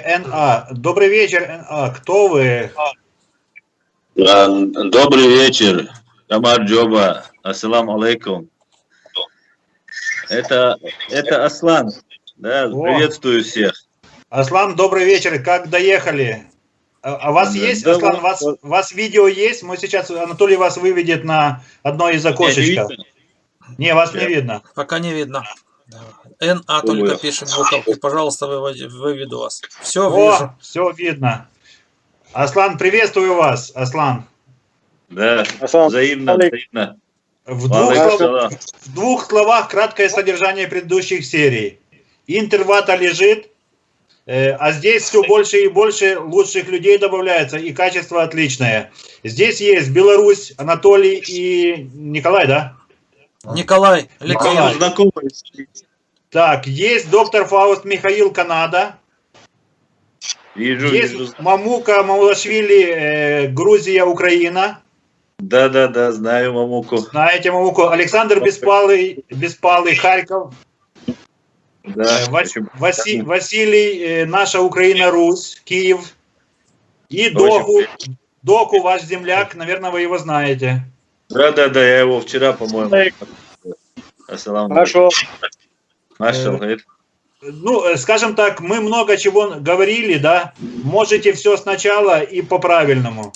Н.А. Добрый вечер, Н.А. Кто вы? Добрый вечер, Камар Джоба, ассаламу алейкум. Это Аслан, да, приветствую всех. Аслан, добрый вечер, как доехали? А вас есть, Да, Аслан, у вас видео есть? Мы сейчас, Анатолий вас выведет на одно из окошечков. Не, вас не видно. Пока не видно. НА только пишет в буковке. Пожалуйста, выведу вас. Все вижу. Все видно. Аслан, приветствую вас, Аслан. Да, взаимно. В двух словах краткое содержание предыдущих серий. Интервата лежит, а здесь все больше и больше лучших людей добавляется, и качество отличное. Здесь есть Беларусь, Анатолий и Николай, да? Николай. Так, есть доктор Фауст Михаил, Канада. Есть Мамука Мамулашвили, Грузия, Украина. Да, знаю Мамуку. Знаете Мамуку. Александр Беспалый, Харьков. Да. Василий, наша Украина, Русь, Киев. И Доку, ваш земляк, наверное, вы его знаете. Да, я его вчера, по-моему. Хорошо. Ну, скажем так, мы много чего говорили, да? Можете все сначала и по-правильному.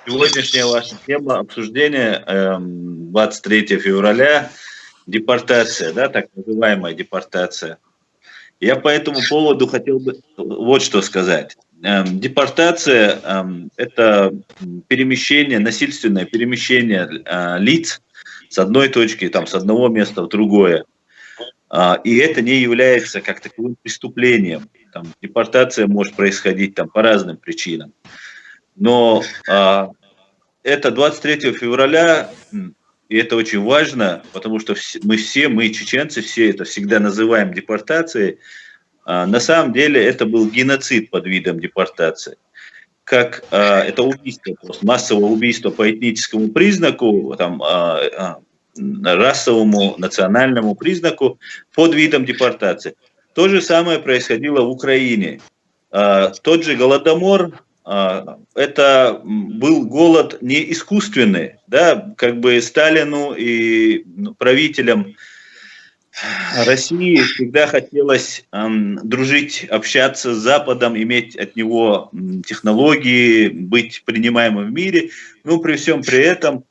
Сегодняшняя ваша тема обсуждения 23 февраля, депортация, да, так называемая депортация. Я по этому поводу хотел бы вот что сказать. Депортация – это перемещение, насильственное перемещение лиц с одной точки, с одного места в другое. И это не является как таковым преступлением. Депортация может происходить по разным причинам. Но это 23 февраля, и это очень важно, потому что мы чеченцы, все это всегда называем депортацией. На самом деле это был геноцид под видом депортации. Это убийство, массовое убийство по этническому признаку, расовому, национальному признаку под видом депортации. То же самое происходило в Украине. Тот же Голодомор, это был голод не искусственный, да, Сталину и правителям России всегда хотелось дружить, общаться с Западом, иметь от него технологии, быть принимаемым в мире, но при всем при этом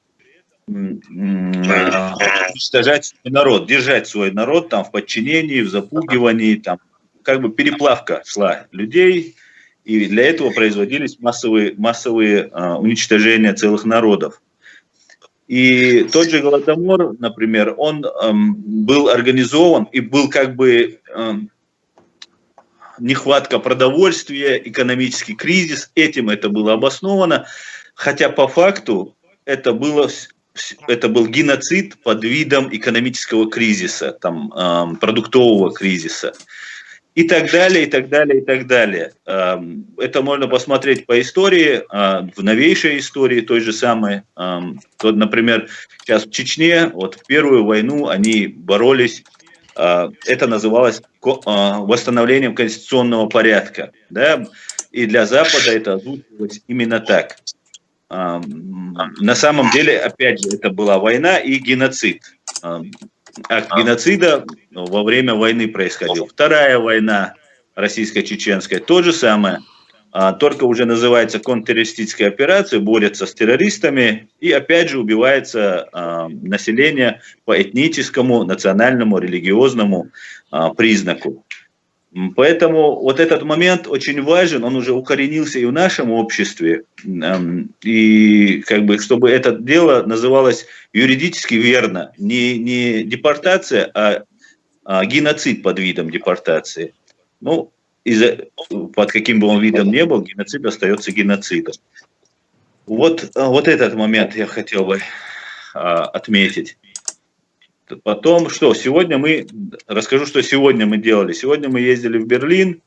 уничтожать свой народ, держать свой народ в подчинении, в запугивании, переплавка шла людей, и для этого производились массовые уничтожения целых народов. И тот же Голодомор, например, он был организован, и был нехватка продовольствия, экономический кризис, этим это было обосновано, хотя по факту это был геноцид под видом экономического кризиса, продуктового кризиса. И так далее, и так далее, и так далее. Это можно посмотреть по истории, в новейшей истории той же самой. Например, сейчас в Чечне, в Первую войну они боролись, это называлось восстановлением конституционного порядка. Да? И для Запада это озвучивалось именно так. На самом деле, опять же, это была война и геноцид. Акт геноцида во время войны происходил. Вторая война российско-чеченская, то же самое, только уже называется контртеррористическая операция, борется с террористами, и опять же убивается население по этническому, национальному, религиозному признаку. Поэтому этот момент очень важен, он уже укоренился и в нашем обществе, и чтобы это дело называлось юридически верно, не депортация, а геноцид под видом депортации. Под каким бы он видом ни был, геноцид остается геноцидом. Вот этот момент я хотел бы отметить. Потом, расскажу, что сегодня мы делали. Сегодня мы ездили в Берлин,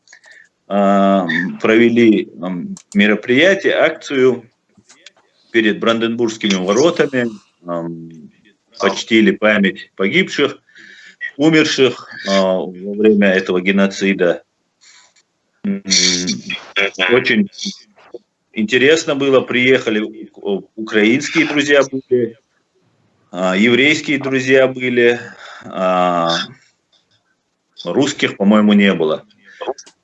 провели мероприятие, акцию перед Бранденбургскими воротами, почтили память погибших. умерших во время этого геноцида. Очень интересно было, приехали украинские друзья были, еврейские друзья были, русских, по-моему, не было.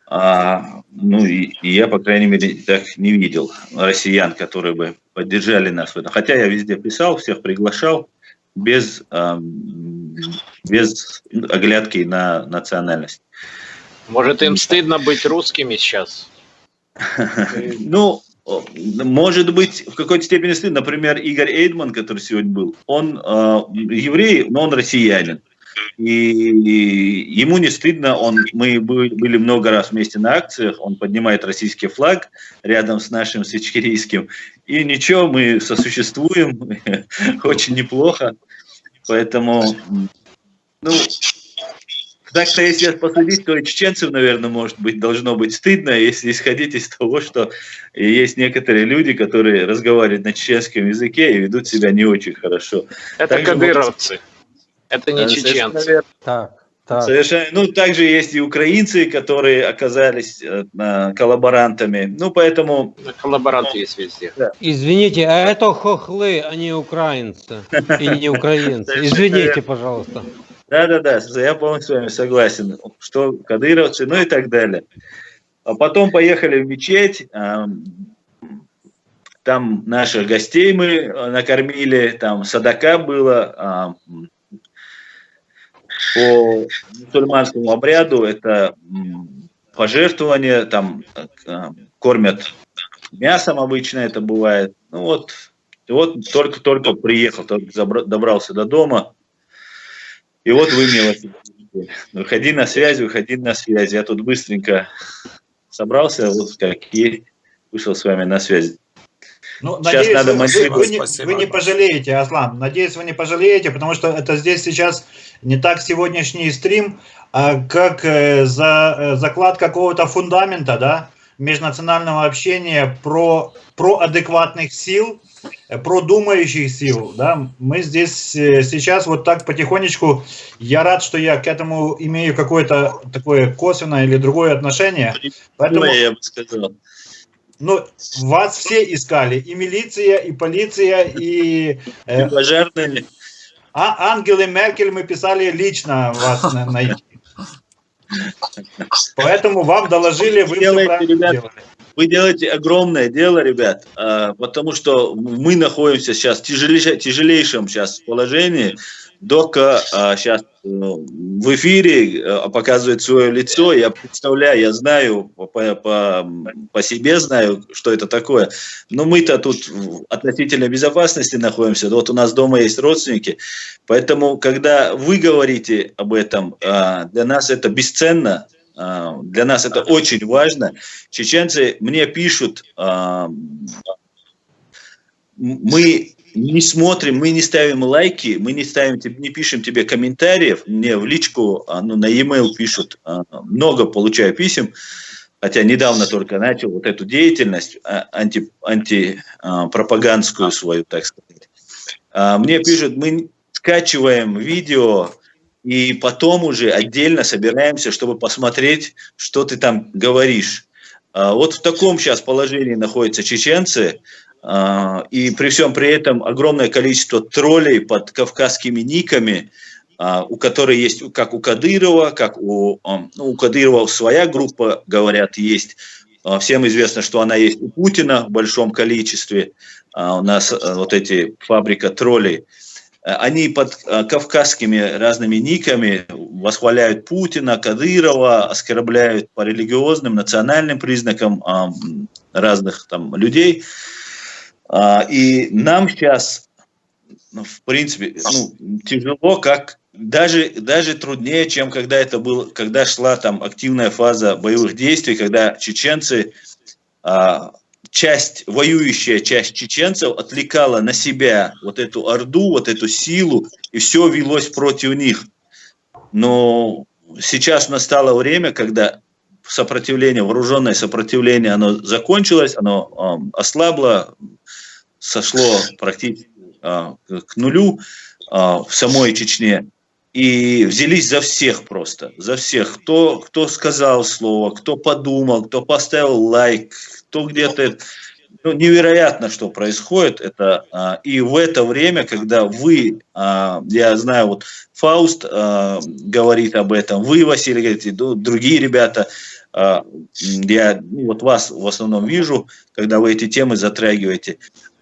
Ну и я, по крайней мере, так не видел россиян, которые бы поддержали нас в этом. Хотя я везде писал, всех приглашал, без оглядки на национальность. Может, им стыдно быть русскими сейчас? Ну, может быть, в какой-то степени стыдно. Например, Игорь Эйдман, который сегодня был, он еврей, но он россиянин. И ему не стыдно, мы были много раз вместе на акциях, он поднимает российский флаг рядом с нашим с ичкерийским, и ничего, мы сосуществуем, очень неплохо, поэтому, ну, так-то если посудить, то и чеченцев, наверное, может быть, должно быть стыдно, если исходить из того, что есть некоторые люди, которые разговаривают на чеченском языке и ведут себя не очень хорошо. Это кадыровцы. Это не чеченцы. Так. Совершенно. Ну, также есть и украинцы, которые оказались коллаборантами. Ну, поэтому... Коллаборанты есть везде. Да. Извините, а это хохлы, а не украинцы. И не украинцы. Извините, пожалуйста. Да, я полностью с вами согласен. Что кадыровцы, ну и так далее. А потом поехали в мечеть. Там наших гостей мы накормили. Там садака было. По мусульманскому обряду это пожертвование, там кормят мясом обычно это бывает. Ну вот только приехал, только добрался до дома, и вот вы, милости, выходи на связь. Я тут быстренько собрался, вот как и вышел с вами на связь. Ну, надеюсь, вы не пожалеете, Аслан. Надеюсь, вы не пожалеете, потому что это здесь сейчас не так сегодняшний стрим, как заклад какого-то фундамента, да, межнационального общения про адекватных сил, про думающих сил. Да. Мы здесь сейчас вот так потихонечку, я рад, что я к этому имею какое-то такое косвенное или другое отношение. Поэтому... Я бы сказал. Ну, вас все искали, и милиция, и полиция, и пожарные. А Ангелы Меркель мы писали лично вас найти. Поэтому вам доложили, вы все правильно делали. Вы делаете огромное дело, ребят, потому что мы находимся сейчас в тяжелейшем сейчас положении. Дока сейчас в эфире показывает свое лицо, я представляю, я знаю, по себе знаю, что это такое. Но мы-то тут в относительной безопасности находимся, вот у нас дома есть родственники, поэтому, когда вы говорите об этом, для нас это бесценно, для нас это очень важно. Чеченцы мне пишут, мы не смотрим, мы не ставим лайки, мы не пишем тебе комментариев, мне в личку, на e-mail пишут, много получаю писем, хотя недавно только начал вот эту деятельность антипропагандскую свою, так сказать. Мне пишут, мы скачиваем видео и потом уже отдельно собираемся, чтобы посмотреть, что ты там говоришь. Вот в таком сейчас положении находятся чеченцы. И при всем при этом огромное количество троллей под кавказскими никами, у которых есть, как у Кадырова, у Кадырова своя группа, говорят, есть. Всем известно, что она есть у Путина в большом количестве. У нас вот эти фабрика троллей. Они под кавказскими разными никами восхваляют Путина, Кадырова, оскорбляют по религиозным, национальным признакам разных там людей. И нам сейчас, в принципе, тяжело, как даже труднее, чем когда шла там активная фаза боевых действий, когда чеченцы, воюющая часть чеченцев отвлекала на себя вот эту орду, вот эту силу, и все велось против них. Но сейчас настало время, когда вооруженное сопротивление, оно закончилось, оно ослабло, сошло практически к нулю в самой Чечне. и взялись за всех просто, за всех, кто сказал слово, кто подумал, кто поставил лайк, кто где-то, ну, невероятно, что происходит это, и в это время, когда вы, я знаю, вот Фауст говорит об этом, вы, Василий, говорите, другие ребята, я вот вас в основном вижу, когда вы эти темы затрагиваете,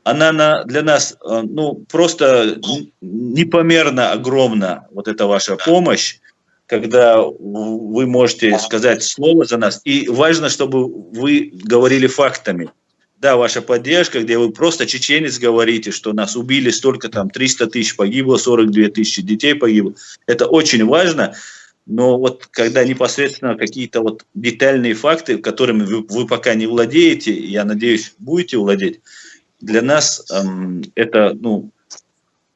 она для нас, ну, просто непомерно огромна, вот эта ваша помощь, когда вы можете сказать слово за нас. И важно, чтобы вы говорили фактами. Да, ваша поддержка, где вы просто чеченец говорите, что нас убили столько, там, 300 тысяч погибло, 42 тысячи детей погибло. Это очень важно. Но вот когда непосредственно какие-то вот детальные факты, которыми вы пока не владеете, я надеюсь, будете владеть, для нас это, ну,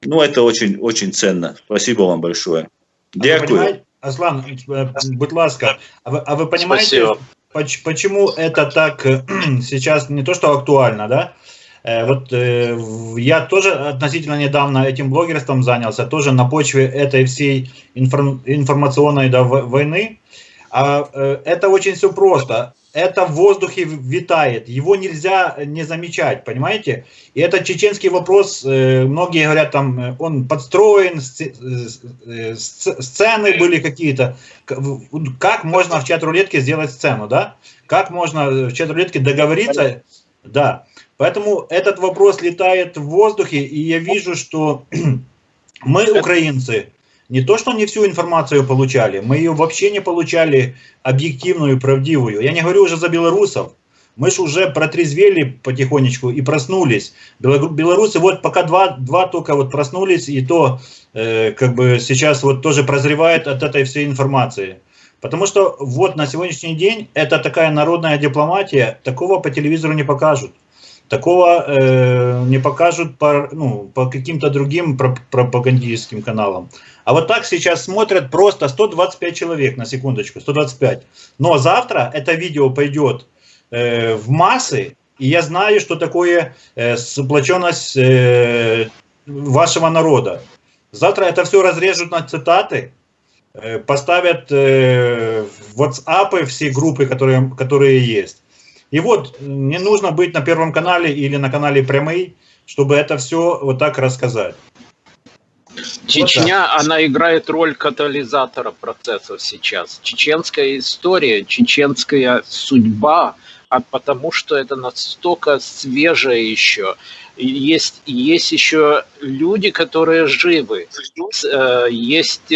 это очень ценно. Спасибо вам большое. Дякую. Аслан, будь ласка, а вы понимаете, почему это так сейчас не то что актуально, да? Вот я тоже относительно недавно этим блогерством занялся, тоже на почве этой всей информационной войны. Это очень все просто. Это в воздухе витает, его нельзя не замечать, понимаете? И этот чеченский вопрос, многие говорят, там, он подстроен, сцены были какие-то. Как можно в чат-рулетке сделать сцену, да? Как можно в чат-рулетке договориться? Да. Поэтому этот вопрос летает в воздухе, и я вижу, что мы, украинцы, не то, что не всю информацию получали, мы ее вообще не получали объективную, правдивую. Я не говорю уже за белорусов. Мы же уже протрезвели потихонечку и проснулись. Белорусы вот пока два только вот проснулись, и то как бы сейчас вот тоже прозревает от этой всей информации. Потому что вот на сегодняшний день это такая народная дипломатия, такого по телевизору не покажут. Такого не покажут по каким-то другим пропагандистским каналам. А вот так сейчас смотрят просто 125 человек, на секундочку, 125. Но завтра это видео пойдет в массы, и я знаю, что такое сплоченность вашего народа. Завтра это все разрежут на цитаты, поставят в WhatsApp все группы, которые есть. И вот, не нужно быть на Первом канале или на канале Прямый, чтобы это все вот так рассказать. Чечня, вот она играет роль катализатора процессов сейчас. Чеченская история, чеченская судьба, потому что это настолько свежее еще. Есть еще люди, которые живы, есть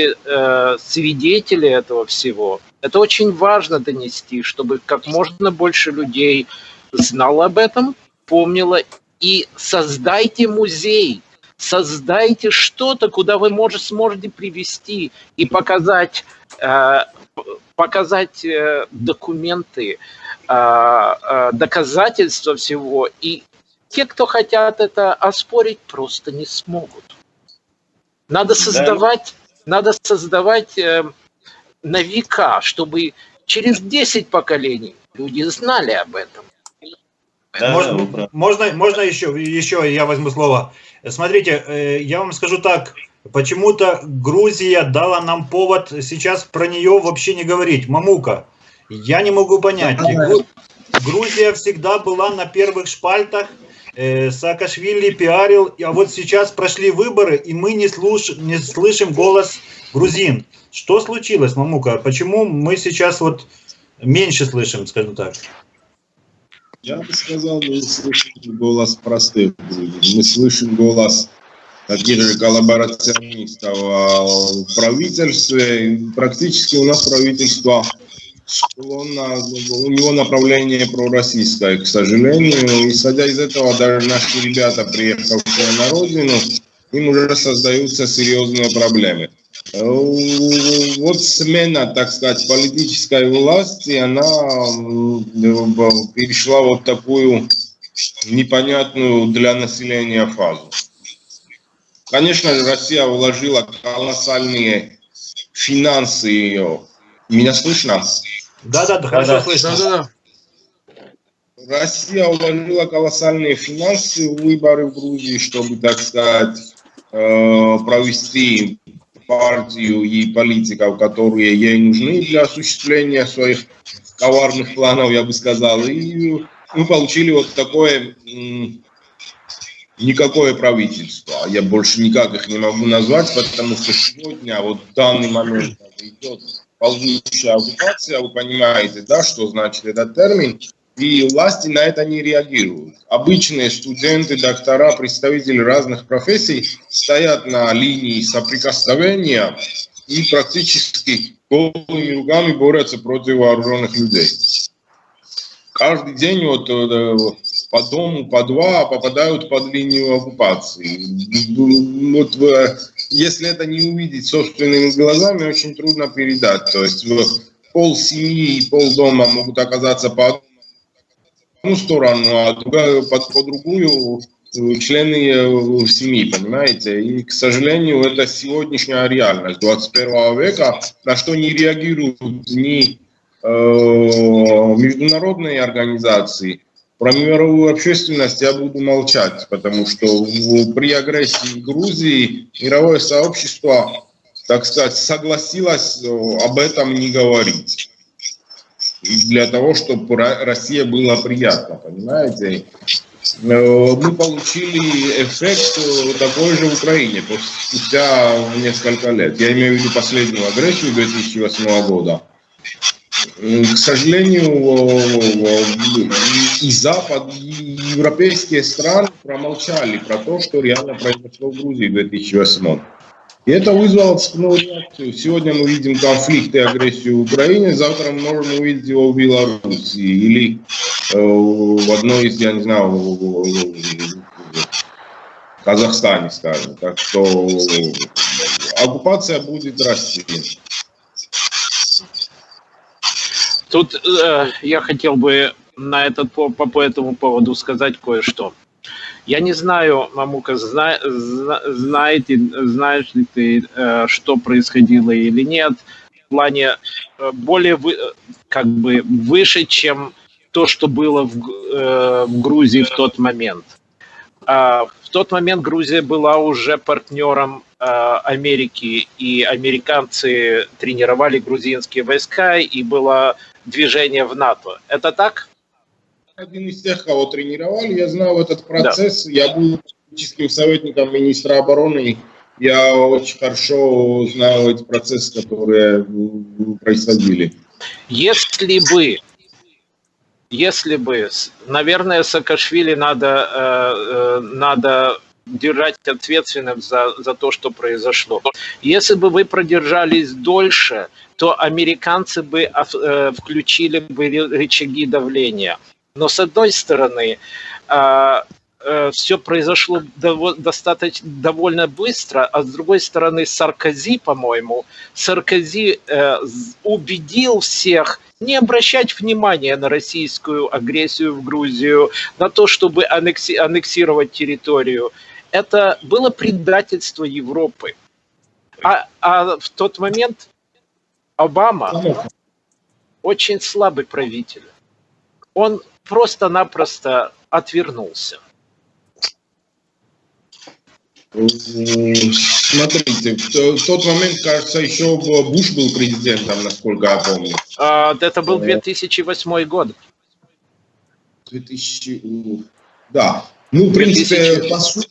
свидетели этого всего. Это очень важно донести, чтобы как можно больше людей знало об этом, помнило. И создайте музей, создайте что-то, куда вы сможете привести и показать документы, доказательства всего. И те, кто хотят это оспорить, просто не смогут. Надо создавать на века, чтобы через 10 поколений люди знали об этом. Можно еще я возьму слово. Смотрите, я вам скажу так. Почему-то Грузия дала нам повод сейчас про нее вообще не говорить. Мамука, я не могу понять. Грузия всегда была на первых шпальтах. Саакашвили пиарил, а вот сейчас прошли выборы, и мы не слышим голос грузин. Что случилось, Мамука? Почему мы сейчас вот меньше слышим, скажем так? Я бы сказал, мы слышим голос простых грузин. Мы слышим голос таких же коллаборационистов в правительстве. Практически у нас правительство склонно, у него направление пророссийское, к сожалению. Исходя из этого, даже наши ребята, приехавшие на родину, им уже создаются серьезные проблемы. Вот смена, так сказать, политической власти, она перешла вот такую непонятную для населения фазу. Конечно, Россия вложила колоссальные финансы. Меня слышно? Да, хорошо слышно. Да. Россия вложила колоссальные финансы в выборы в Грузии, чтобы, так сказать, провести партию и политиков, которые ей нужны для осуществления своих коварных планов, я бы сказал. И мы получили вот такое никакое правительство. Я больше никак их не могу назвать, потому что сегодня, вот в данный момент, идет ползущая оккупация, вы понимаете, да, что значит этот термин, и власти на это не реагируют. Обычные студенты, доктора, представители разных профессий стоят на линии соприкосновения и практически голыми руками борются против вооруженных людей. Каждый день вот по дому, по два попадают под линию оккупации. Вот, если это не увидеть собственными глазами, очень трудно передать. То есть пол семьи и пол дома могут оказаться по одну сторону, а по другую члены семьи, понимаете? И, к сожалению, это сегодняшняя реальность 21 века, на что не реагируют ни международные организации. Про мировую общественность я буду молчать, потому что при агрессии в Грузии мировое сообщество, так сказать, согласилось об этом не говорить. Для того, чтобы Россия была приятна, понимаете? Мы получили эффект такой же в Украине спустя несколько лет. Я имею в виду последнюю агрессию 2008 года. К сожалению, и Запад, и европейские страны промолчали про то, что реально произошло в Грузии в 2008. И это вызвало цепную реакцию. Сегодня мы видим конфликт и агрессию в Украине, завтра мы можем увидеть его в Беларуси или в одной из, я не знаю, в Казахстане, скажем. Так что оккупация будет расти. Тут я хотел бы по этому поводу сказать кое-что. Я не знаю, Мамука, знаешь ли ты, что происходило или нет, в плане более выше, чем то, что было в Грузии в тот момент. В тот момент Грузия была уже партнером Америки, и американцы тренировали грузинские войска, и было движение в НАТО. Это так? Один из тех, кого тренировали, я знал этот процесс, да. Я был политическим советником министра обороны, я очень хорошо знал эти процессы, которые происходили. Если бы, наверное, Саакашвили надо держать ответственным за то, что произошло. Если бы вы продержались дольше, то американцы бы включили бы рычаги давления. Но с одной стороны, все произошло довольно быстро, а с другой стороны, Саркози, по-моему, убедил всех не обращать внимания на российскую агрессию в Грузию, на то, чтобы аннексировать территорию. Это было предательство Европы. А в тот момент Обама очень слабый правитель. Он просто-напросто отвернулся. Смотрите, в тот момент, кажется, еще Буш был президентом, насколько я помню. Это был 2008 год. 2000... Да. Ну, в принципе, по сути,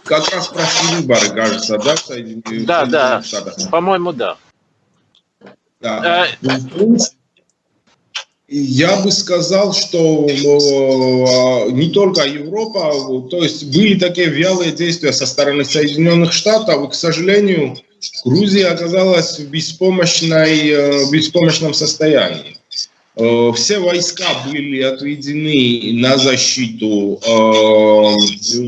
как раз прошли выборы, кажется, да, в Соединенных Штатах? По-моему, да. Да. Я бы сказал, что не только Европа, то есть были такие вялые действия со стороны Соединенных Штатов, и, к сожалению, Грузия оказалась в беспомощном состоянии. Все войска были отведены на защиту,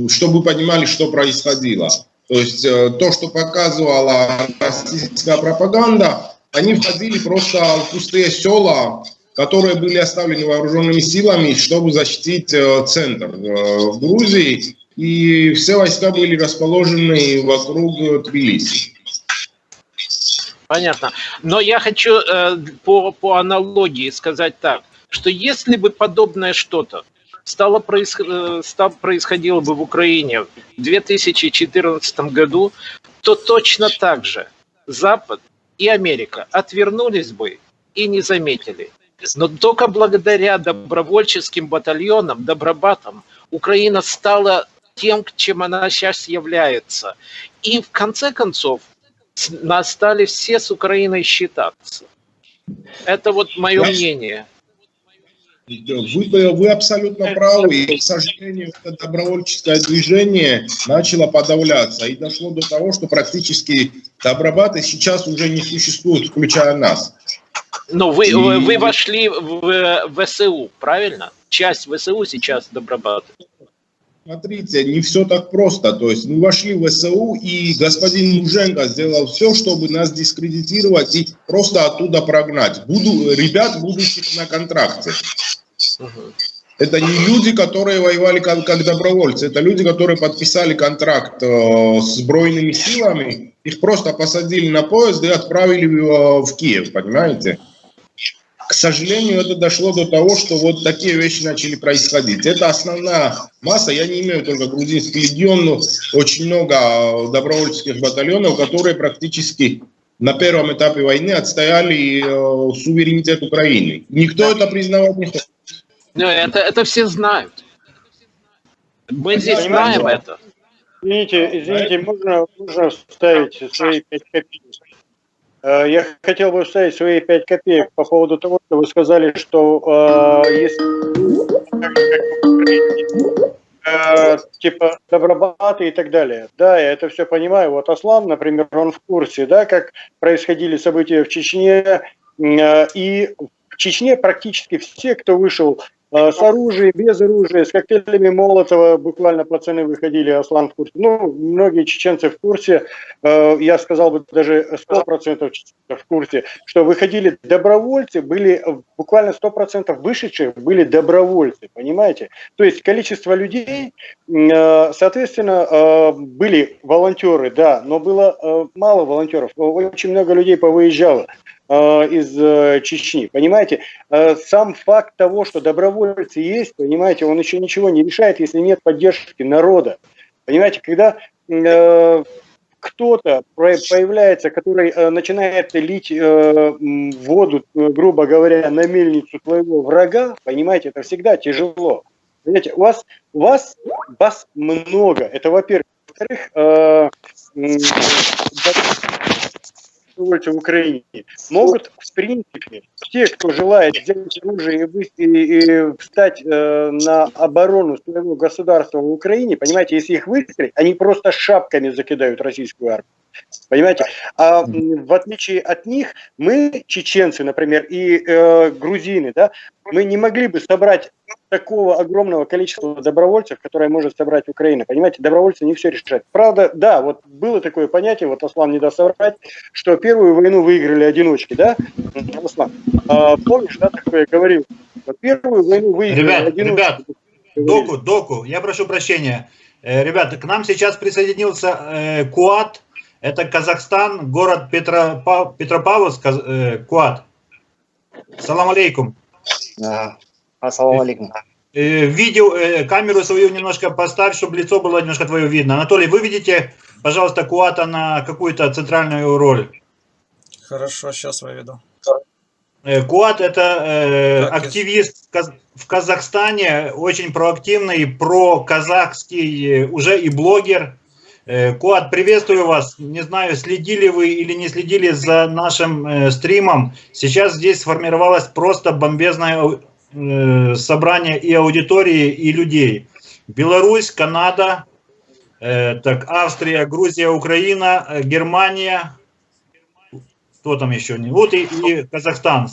чтобы вы понимали, что происходило. То есть то, что показывала российская пропаганда, они входили просто в пустые села, которые были оставлены вооруженными силами, чтобы защитить центр в Грузии, и все войска были расположены вокруг Тбилиси. Понятно. Но я хочу по аналогии сказать так, что если бы подобное что-то происходило бы в Украине в 2014 году, то точно так же Запад и Америка отвернулись бы и не заметили. Но только благодаря добровольческим батальонам, добробатам, Украина стала тем, чем она сейчас является. И в конце концов стали все с Украиной считаться. Это вот мое мнение. Вы абсолютно правы. И, к сожалению, это добровольческое движение начало подавляться. И дошло до того, что практически добробаты сейчас уже не существуют, включая нас. Но вы вошли в ВСУ, правильно? Часть ВСУ сейчас добробаты. Смотрите, не все так просто. То есть мы вошли в ВСУ, и господин Муженко сделал все, чтобы нас дискредитировать и просто оттуда прогнать. Ребят, будущих на контракте. Это не люди, которые воевали как добровольцы. Это люди, которые подписали контракт с сбройными силами. Их просто посадили на поезд и отправили в Киев, понимаете? К сожалению, это дошло до того, что вот такие вещи начали происходить. Это основная масса, я не имею только грузинский легион, но очень много добровольческих батальонов, которые практически на первом этапе войны отстояли суверенитет Украины. Никто это признавать не хочет. Это все знают. Мы здесь знаем это. Извините, можно вставить свои 5 копеек? Я хотел бы вставить свои 5 копеек по поводу того, что вы сказали, что если типа добробаты и так далее. Да, я это все понимаю. Вот Аслан, например, он в курсе, да, как происходили события в Чечне. И в Чечне практически все, кто вышел с оружием, без оружия, с коктейлями Молотова, буквально пацаны выходили, Аслан в курсе. Ну, многие чеченцы в курсе, я сказал бы даже 100% в курсе, что выходили добровольцы, были буквально 100% вышедших были добровольцы, понимаете? То есть количество людей, соответственно, были волонтеры, да, но было мало волонтеров, очень много людей повыезжало из Чечни, понимаете? Сам факт того, что добровольцы есть, понимаете, он еще ничего не решает, если нет поддержки народа. Понимаете, когда кто-то появляется, который начинает лить воду, грубо говоря, на мельницу твоего врага, понимаете, это всегда тяжело. Понимаете, у вас много, это во-первых. Во-вторых, в Украине могут, в принципе, те, кто желает взять оружие и встать на оборону своего государства в Украине, понимаете, если их выстрелить, они просто шапками закидают российскую армию. Понимаете? А в отличие от них, мы, чеченцы, например, и грузины, да, мы не могли бы собрать такого огромного количества добровольцев, которое может собрать Украина. Понимаете, добровольцы не все решают. Правда, да, вот было такое понятие, вот Аслан не даст соврать, что первую войну выиграли одиночки, да? Аслан, помнишь, да, такое я говорил? Вот первую войну выиграли одиночки. Ребят, доку, я прошу прощения. Ребята, к нам сейчас присоединился Куат. Это Казахстан, город Петропавловск, Куат. Салам алейкум. Ассаламу алейкум. Камеру свою немножко поставь, чтобы лицо было немножко твое видно. Анатолий, выведите, пожалуйста, Куата на какую-то центральную роль. Хорошо, сейчас выведу. Куат – это активист в Казахстане, очень проактивный, проказахский, уже и блогер. Куат, приветствую вас. Не знаю, следили вы или не следили за нашим стримом. Сейчас здесь сформировалось просто бомбезное собрание и аудитории, и людей. Беларусь, Канада, так, Австрия, Грузия, Украина, Германия. Кто там еще? Вот и Казахстан.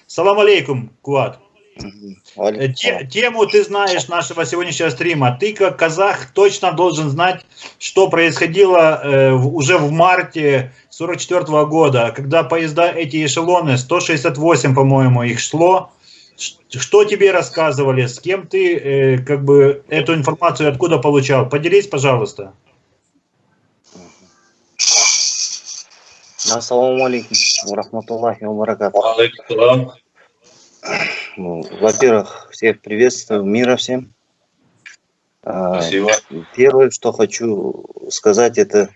Салам алейкум, Куат. Тему ты знаешь нашего сегодняшнего стрима. Ты как казах точно должен знать, что происходило уже в марте 1944 года, когда поезда, эти эшелоны, 168, по-моему, их шло. Что тебе рассказывали, с кем ты как бы эту информацию откуда получал? Поделись, пожалуйста. Ассаламу алейкум, рахматуллахи ва баракатуху. Ну, во-первых, всех приветствую, мира всем. Спасибо. Первое, что хочу сказать, это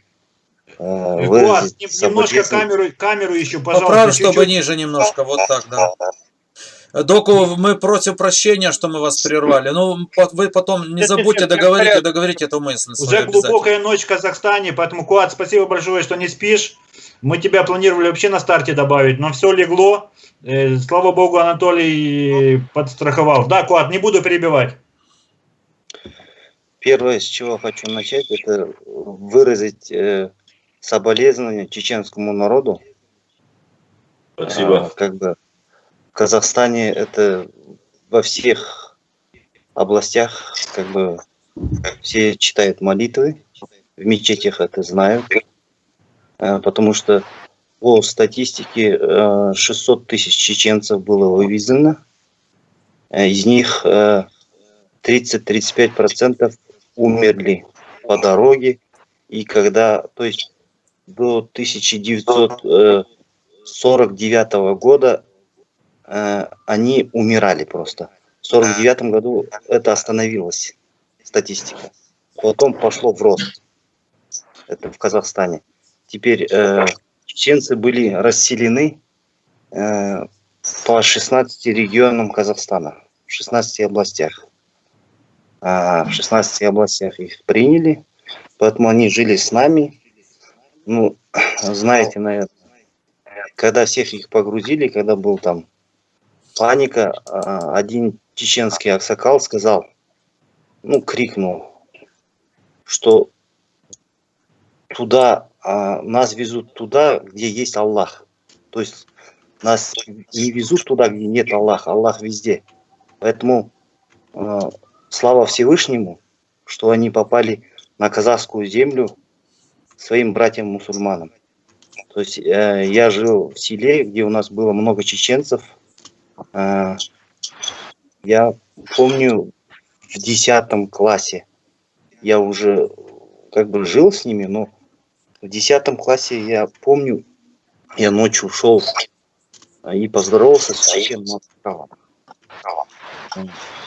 Куат, немножко камеру еще, пожалуйста. Поправь, чтобы ниже немножко, вот так, да. Доку, мы просим прощения, что мы вас прервали. Ну, вы потом не забудьте договорить эту мысль. Уже глубокая ночь в Казахстане, поэтому, Куат, спасибо большое, что не спишь. Мы тебя планировали вообще на старте добавить, но все легло. Слава богу, Анатолий подстраховал. Да, Куат, не буду перебивать. Первое, с чего хочу начать, это выразить соболезнования чеченскому народу. Спасибо. Как бы в Казахстане это во всех областях, как бы все читают молитвы, в мечетях это знают, потому что по статистике 600 тысяч чеченцев было вывезено, из них 30-35% умерли по дороге, и когда, то есть до 1949 года они умирали просто. В 1949 году это остановилось, статистика. Потом пошло в рост. Это в Казахстане. Теперь чеченцы были расселены по 16 регионам Казахстана, в 16 областях. В 16 областях их приняли, поэтому они жили с нами. Ну, знаете, наверное, когда всех их погрузили, когда был там паника, один чеченский аксакал сказал, ну, крикнул, что туда, нас везут туда, где есть Аллах. То есть нас не везут туда, где нет Аллаха, Аллах везде. Поэтому слава Всевышнему, что они попали на казахскую землю своим братьям-мусульманам. То есть я жил в селе, где у нас было много чеченцев. Я помню, в 10 классе я уже как бы жил с ними, но в 10 классе я помню, я ночью ушел и поздоровался с чеченом.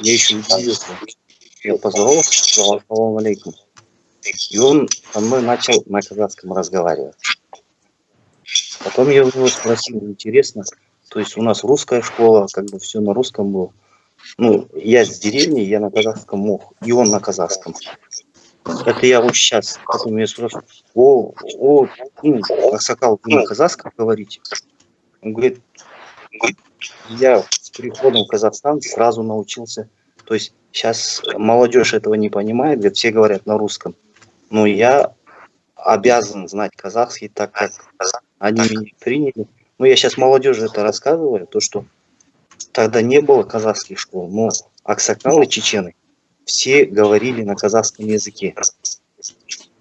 Я еще удивился. Я поздоровался, сказал ассаламу алейкум. И он со мной начал на казахском разговаривать. Потом я его спросил, интересно, то есть у нас русская школа, как бы все на русском было. Ну, я с деревни, я на казахском мог, и он на казахском. Это я вот сейчас, потом я спрашиваю, Аксакал, вы на казахском говорите? Он говорит, я с приходом в Казахстан сразу научился. То есть сейчас молодежь этого не понимает, говорит, все говорят на русском. Но я обязан знать казахский, так как они меня приняли. Ну, я сейчас молодежи это рассказываю, то, что тогда не было казахских школ, но аксакалы, чечены, все говорили на казахском языке.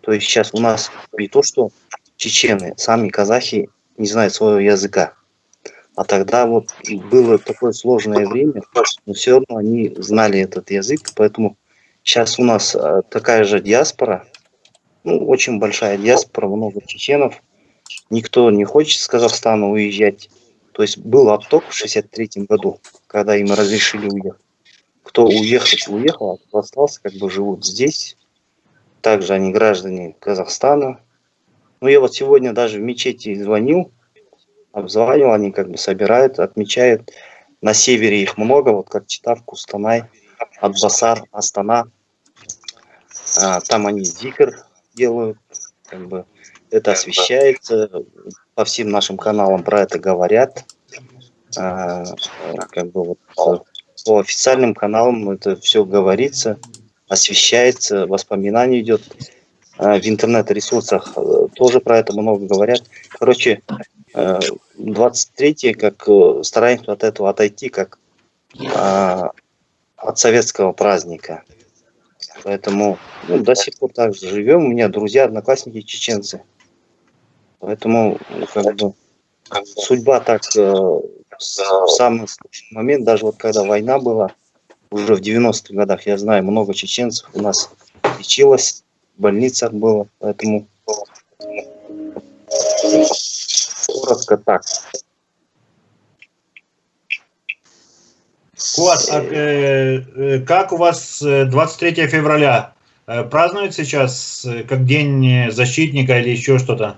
То есть сейчас у нас не то, что чечены, сами казахи не знают своего языка. А тогда вот было такое сложное время, но все равно они знали этот язык, поэтому сейчас у нас такая же диаспора, ну, очень большая диаспора, много чеченов. Никто не хочет с Казахстана уезжать. То есть был отток в 1963 году, когда им разрешили уехать. Кто уехал, а кто остался, как бы живут здесь. Также они граждане Казахстана. Ну, я вот сегодня даже в мечети звонил, обзванивал, они как бы собирают, отмечают. На севере их много, вот как Читав, Кустанай, Атбасар, Астана. Там они зикр делают, как бы это освещается, по всем нашим каналам про это говорят. Как бы вот по официальным каналам это все говорится, освещается, воспоминание идет. В интернет-ресурсах тоже про это много говорят. Короче, 23-е, как стараемся от этого отойти, как от советского праздника. Поэтому до сих пор так же живем. У меня друзья, одноклассники чеченцы. Поэтому как бы судьба так в самый момент, даже вот когда война была, уже в 90-х годах, я знаю, много чеченцев у нас лечилось, в больницах было, поэтому коротко так. Куат, как у вас 23 февраля? Празднуют сейчас как День защитника или еще что-то?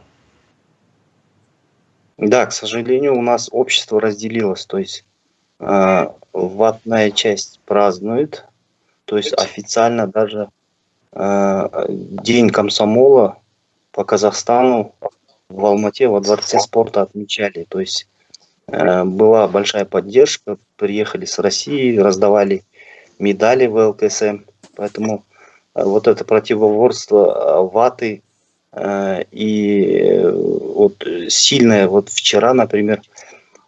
Да, к сожалению, у нас общество разделилось, то есть ватная часть празднует, то есть официально даже День комсомола по Казахстану в Алмате во Дворце спорта отмечали, то есть была большая поддержка, приехали с России, раздавали медали в ЛКСМ, поэтому вот это противоборство ваты и вот сильное, вот вчера, например,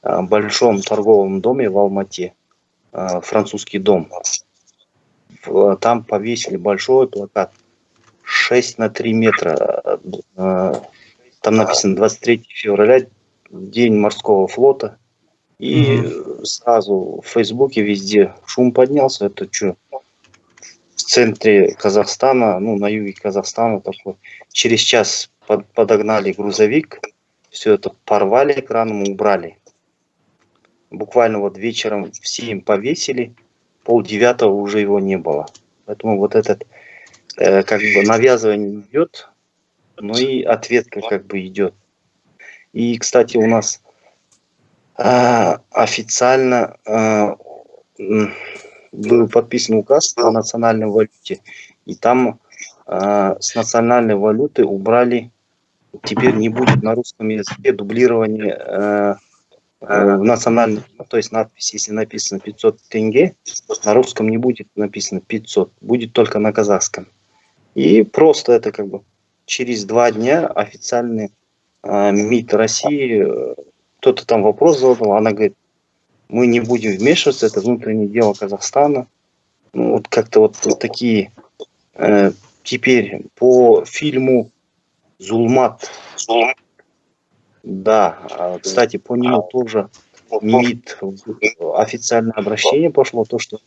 в большом торговом доме в Алмате, французский дом, там повесили большой плакат 6 на 3 метра, там написано 23 февраля, День морского флота, и сразу в Фейсбуке везде шум поднялся, это что, в центре Казахстана, ну, на юге Казахстана такой. Через час подогнали грузовик, все это порвали экраном, убрали. Буквально вот вечером все им повесили, 8:30 уже его не было. Поэтому вот этот как бы навязывание идет, но и ответка как бы идет. И, кстати, у нас официально был подписан указ о национальной валюте, и там с национальной валюты убрали, теперь не будет на русском языке дублирования в национальном, то есть надпись, если написано 500 тенге, на русском не будет написано 500, будет только на казахском. И просто это как бы через 2 дня официальный МИД России, кто-то там вопрос задал, она говорит, мы не будем вмешиваться, это внутреннее дело Казахстана. Ну, вот как-то вот такие. Теперь по фильму «Зулмат». Да, кстати, по нему тоже МИД официальное обращение пошло, то, что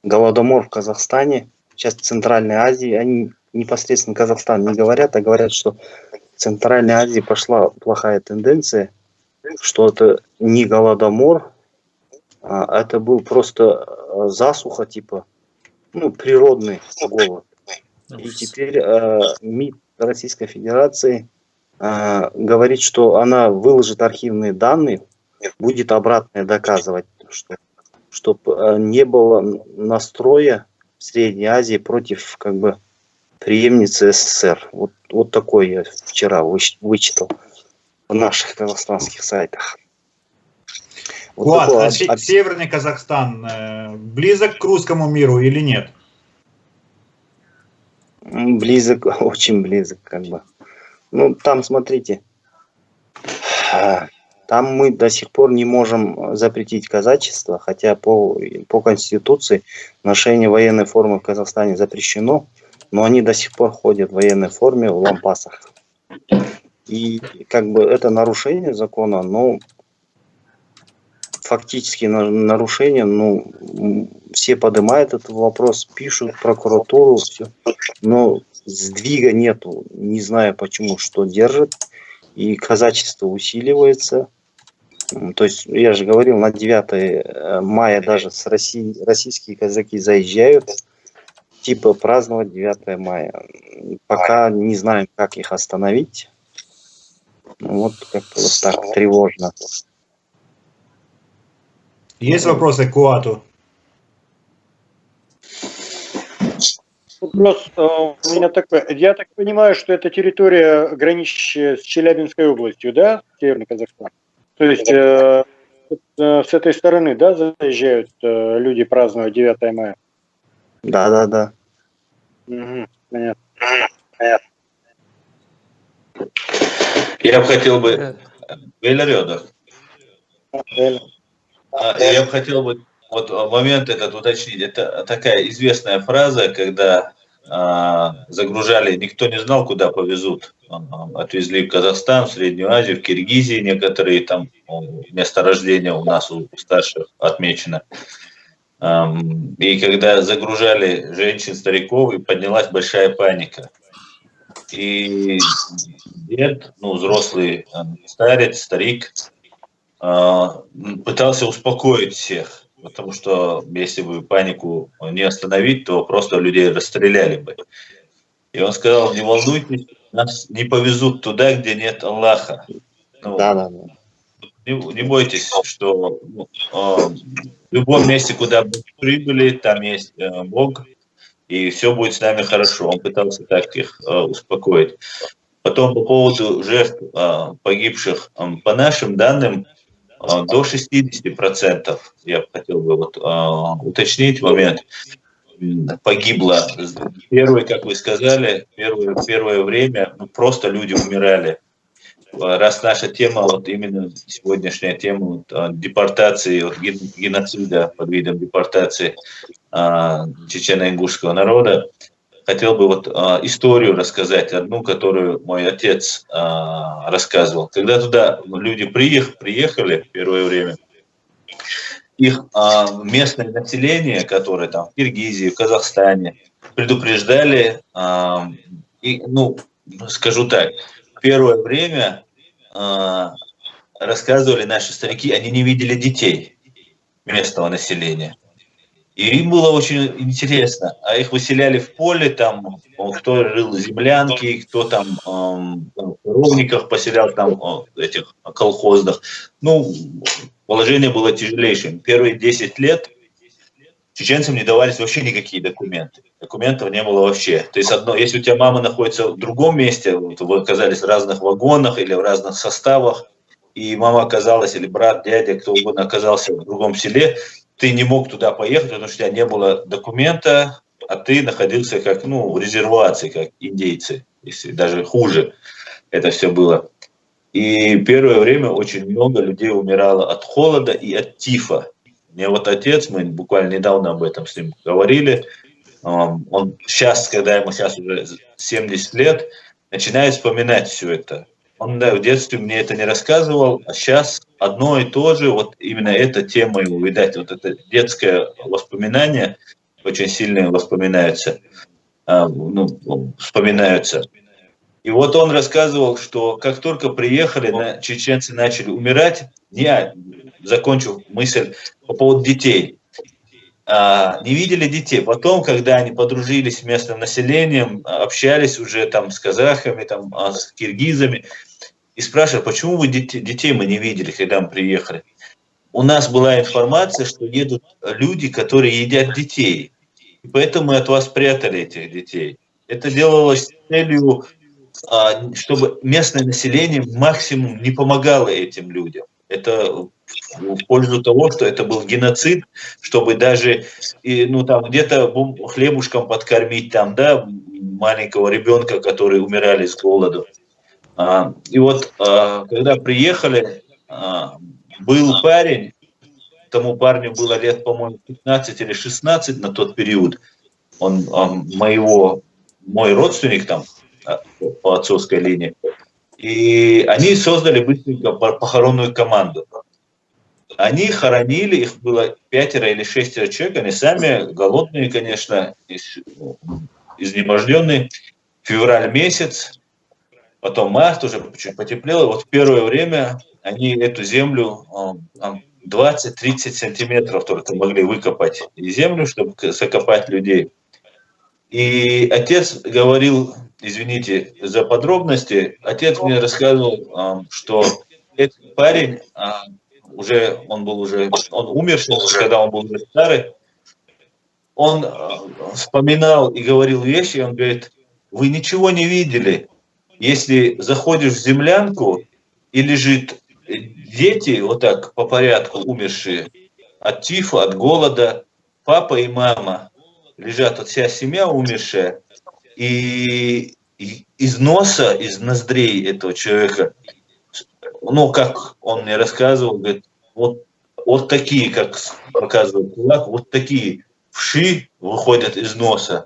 голодомор в Казахстане, сейчас в Центральной Азии, они непосредственно Казахстан не говорят, а говорят, что в Центральной Азии пошла плохая тенденция, что это не голодомор, а это был просто засуха, типа, ну, природный голод. И теперь МИД Российской Федерации говорит, что она выложит архивные данные, будет обратное доказывать, чтобы не было настроя в Средней Азии против как бы преемницы СССР. Вот такой я вчера вычитал в наших казахстанских сайтах. Вот такой, Северный Казахстан близок к русскому миру или нет? Близок, очень близок, как бы. Ну, там, смотрите, там мы до сих пор не можем запретить казачество, хотя по Конституции ношение военной формы в Казахстане запрещено, но они до сих пор ходят в военной форме в лампасах. И как бы это нарушение закона, но фактически нарушение, ну, все поднимают этот вопрос, пишут в прокуратуру, все, но сдвига нету, не знаю почему, что держит, и казачество усиливается. То есть, я же говорил, на 9 мая даже с российские казаки заезжают, типа праздновать 9 мая. Пока не знаем, как их остановить. Вот как-то вот так тревожно. Есть вопросы к Куату? Вопрос у меня такой. Я так понимаю, что это территория, граничащая с Челябинской областью, да, Северный Казахстан? То есть с этой стороны, да, заезжают люди праздновать 9 мая? Да. Угу, понятно. Я бы хотел бы... Я бы хотел бы вот момент этот уточнить. Это такая известная фраза, когда загружали, никто не знал, куда повезут. Отвезли в Казахстан, в Среднюю Азию, в Киргизии некоторые там месторождения у нас у старших отмечено. И когда загружали женщин, стариков, и поднялась большая паника. И дед, ну, взрослый старец, старик, пытался успокоить всех. потому что если бы панику не остановить, то просто людей расстреляли бы. И он сказал: не волнуйтесь, нас не повезут туда, где нет Аллаха. Ну, Да. не бойтесь, что в любом месте, куда бы прибыли, там есть Бог, и все будет с нами хорошо. Он пытался так их успокоить. Потом по поводу жертв погибших, по нашим данным, до 60%, я хотел бы уточнить момент, погибло. Первое, как вы сказали, первое время просто люди умирали. Раз наша тема, вот именно сегодняшняя тема депортации, геноцида под видом депортации чечено-ингушского народа, хотел бы историю рассказать, одну, которую мой отец рассказывал. Когда туда люди приехали в первое время, их местное население, которое там в Киргизии, в Казахстане, предупреждали, скажу так, первое время рассказывали наши старики, они не видели детей местного населения. И им было очень интересно. А их выселяли в поле, там, кто рыл землянки, кто там в коровниках поселял, там, этих колхозных. Ну, положение было тяжелейшим. Первые 10 лет чеченцам не давались вообще никакие документы. Документов не было вообще. То есть, если у тебя мама находится в другом месте, вы оказались в разных вагонах или в разных составах, и мама оказалась, или брат, дядя, кто угодно оказался в другом селе, ты не мог туда поехать, потому что у тебя не было документа, а ты находился как, в резервации, как индейцы, если даже хуже это все было. И первое время очень много людей умирало от холода и от тифа. Мне отец, мы буквально недавно об этом с ним говорили, он сейчас, когда ему сейчас уже 70 лет, начинает вспоминать все это. Он в детстве мне это не рассказывал, а сейчас одно и то же, именно эта тема его, видать, это детское воспоминание, очень сильно вспоминаются. И он рассказывал, что как только приехали, чеченцы начали умирать, я закончу мысль по поводу детей. Не видели детей. Потом, когда они подружились с местным населением, общались уже там с казахами, там, с киргизами, и спрашивали, почему вы детей мы не видели, когда мы приехали. У нас была информация, что едут люди, которые едят детей. И поэтому мы от вас прятали этих детей. Это делалось с целью, чтобы местное население максимум не помогало этим людям. Это в пользу того, что это был геноцид, чтобы даже где-то хлебушком подкормить маленького ребенка, который умирали с голоду. И когда приехали, был парень, тому парню было лет, по-моему, 15 или 16 на тот период. Он мой родственник там по отцовской линии. И они создали быстренько похоронную команду. Они хоронили, их было 5 или 6 человек, они сами голодные, конечно, изнеможденные. Февраль месяц, потом март, уже чуть потеплело. В первое время они эту землю 20-30 сантиметров только могли выкопать землю, чтобы закопать людей. И отец говорил, извините за подробности, отец мне рассказывал, что этот парень, он умерший, когда он был уже старый, он вспоминал и говорил вещи, он говорит, вы ничего не видели, если заходишь в землянку и лежит дети так по порядку умершие от тифа, от голода, папа и мама, лежат вся семья умершая, и из носа, из ноздрей этого человека, как он мне рассказывал, говорит, вот такие, как показывал кулак, вот такие вши выходят из носа.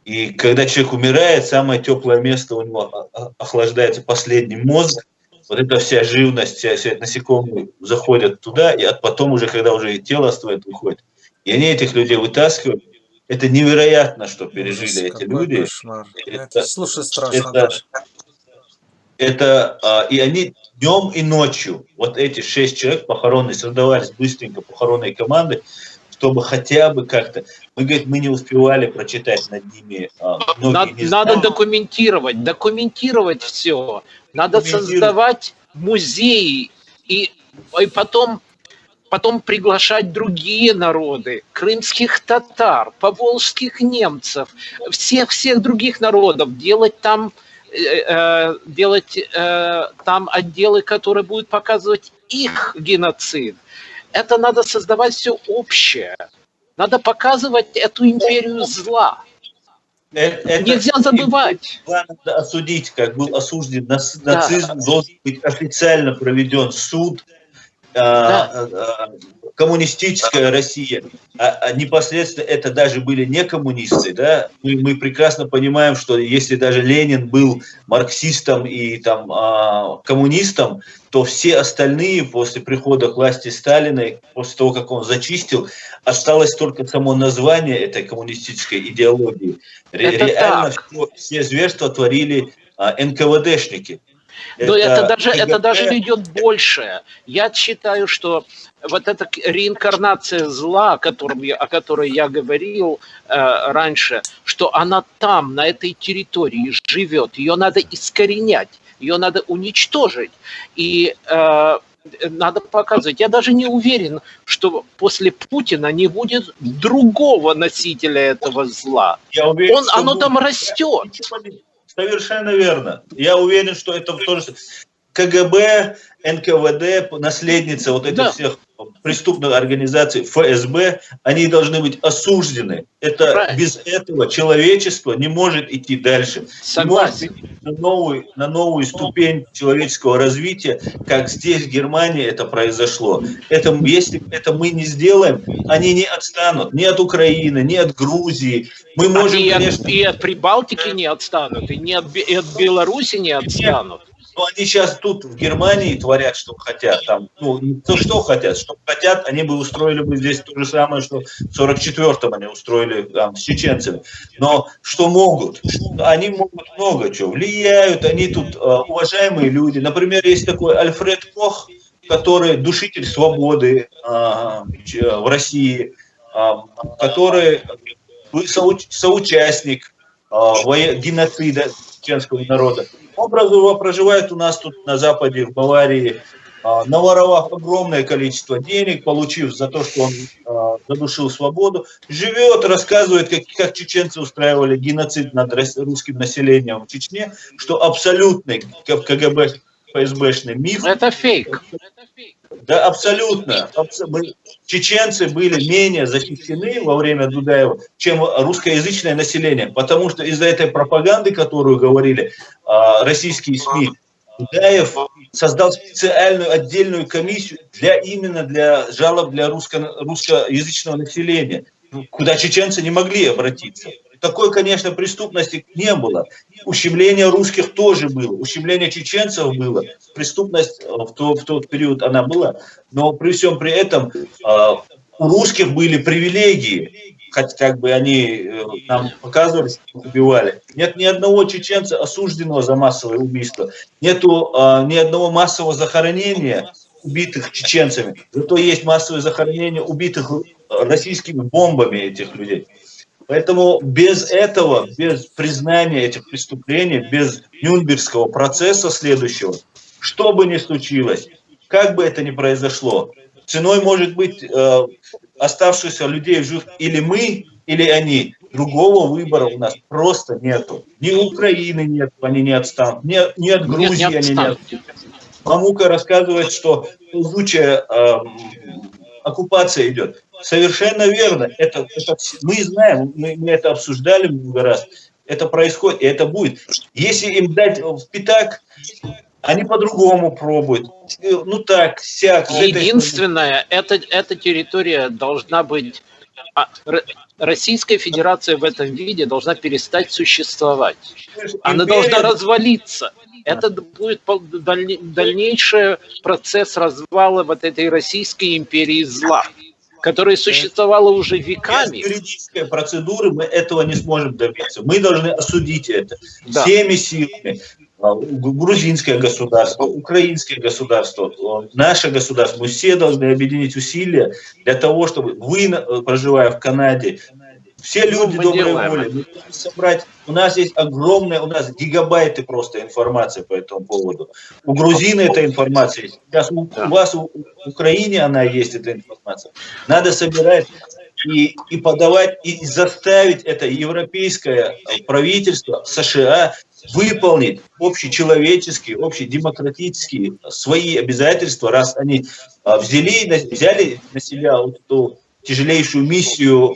И когда человек умирает, самое теплое место у него охлаждается последний мозг, эта вся живность, все насекомые заходят туда, и потом уже, когда уже тело остывает, выходит. И они этих людей вытаскивают. Это невероятно, что пережили эти люди. Слушай, страшно. И они днем и ночью, эти 6 человек похоронные, создавались быстренько похоронные команды, чтобы хотя бы как-то... Мы, говорит, мы не успевали прочитать над ними. Надо документировать все. Надо создавать музеи и потом приглашать другие народы, крымских татар, поволжских немцев, всех других народов, делать там отделы, которые будут показывать их геноцид. Это надо создавать все общее. Надо показывать эту империю зла. Нельзя забывать. Надо осудить, как был осужден нацизм, должен быть официально проведен суд. Коммунистическая Россия, непосредственно это даже были не коммунисты, да? Мы прекрасно понимаем, что если даже Ленин был марксистом и там коммунистом, то все остальные после прихода к власти Сталина, после того, как он зачистил, осталось только само название этой коммунистической идеологии. Реально все зверства творили НКВДшники. Но это даже идет больше. Я считаю, что вот эта реинкарнация зла, о которой я говорил раньше, что она там, на этой территории живет, ее надо искоренять, ее надо уничтожить. И надо показывать. Я даже не уверен, что после Путина не будет другого носителя этого зла. Я уверен, оно там растет. Совершенно верно. Я уверен, что это тоже КГБ, НКВД, наследница вот этих всех преступных организаций, ФСБ, они должны быть осуждены. Это без этого человечество не может идти дальше. Согласен. На новую ступень человеческого развития, как здесь, в Германии, это произошло. Если это мы не сделаем, они не отстанут ни от Украины, ни от Грузии. Мы можем, конечно... И от Прибалтики не отстанут, и от Беларуси не отстанут. Но они сейчас тут, в Германии, творят, что хотят. Там, что хотят. Что хотят, они бы устроили бы здесь то же самое, что в 44-м они устроили там, с чеченцами. Но что могут? Они могут много чего. Влияют, они тут уважаемые люди. Например, есть такой Альфред Кох, который душитель свободы в России, который соучастник геноцида чеченского народа. Он проживает у нас тут на Западе, в Баварии, наворовав огромное количество денег, получив за то, что он задушил свободу, живет, рассказывает, как чеченцы устраивали геноцид над русским населением в Чечне, что абсолютный КГБ, ФСБшный миф. Это фейк. Да, абсолютно. Чеченцы были менее защищены во время Дудаева, чем русскоязычное население, потому что из-за этой пропаганды, которую говорили российские СМИ, Дудаев создал специальную отдельную комиссию именно для жалоб для русскоязычного населения, куда чеченцы не могли обратиться. Такой, конечно, преступности не было. Ущемление русских тоже было, ущемление чеченцев было. Преступность в тот период она была. Но при всем при этом у русских были привилегии, хотя как бы они нам показывали, что их убивали. Нет ни одного чеченца, осужденного за массовое убийство. Нету ни одного массового захоронения убитых чеченцами. Зато есть массовое захоронение убитых российскими бомбами этих людей. Поэтому без этого, без признания этих преступлений, без Нюрнбергского процесса следующего, что бы ни случилось, как бы это ни произошло, ценой может быть оставшихся людей жив или мы, или они. Другого выбора у нас просто нету. Ни Украины нет, они не отстанут, ни от Грузии они не отстанут. Мамука рассказывает, что ползучая оккупация идет. Совершенно верно. Это мы знаем, мы это обсуждали много раз. Это происходит, и это будет. Если им дать в пятак, они по-другому пробуют. Ну так, сяк. Единственное, эта территория должна быть... Российская Федерация в этом виде должна перестать существовать. Она должна развалиться. Это будет дальнейший процесс развала вот этой Российской империи зла, которая существовала уже веками. Без юридической процедуры мы этого не сможем добиться. Мы должны осудить это всеми силами. грузинское государство, украинское государство, наше государство, мы все должны объединить усилия для того, чтобы вы, проживая в Канаде, все люди доброй воли, мы должны собрать, у нас есть огромная, у нас гигабайты просто информации по этому поводу. У грузин эта информация есть, сейчас у вас в Украине она есть, эта информация. Надо собирать и подавать, и заставить это европейское правительство США выполнить общечеловеческие, общедемократические свои обязательства, раз они взяли на себя вот эту тяжелейшую миссию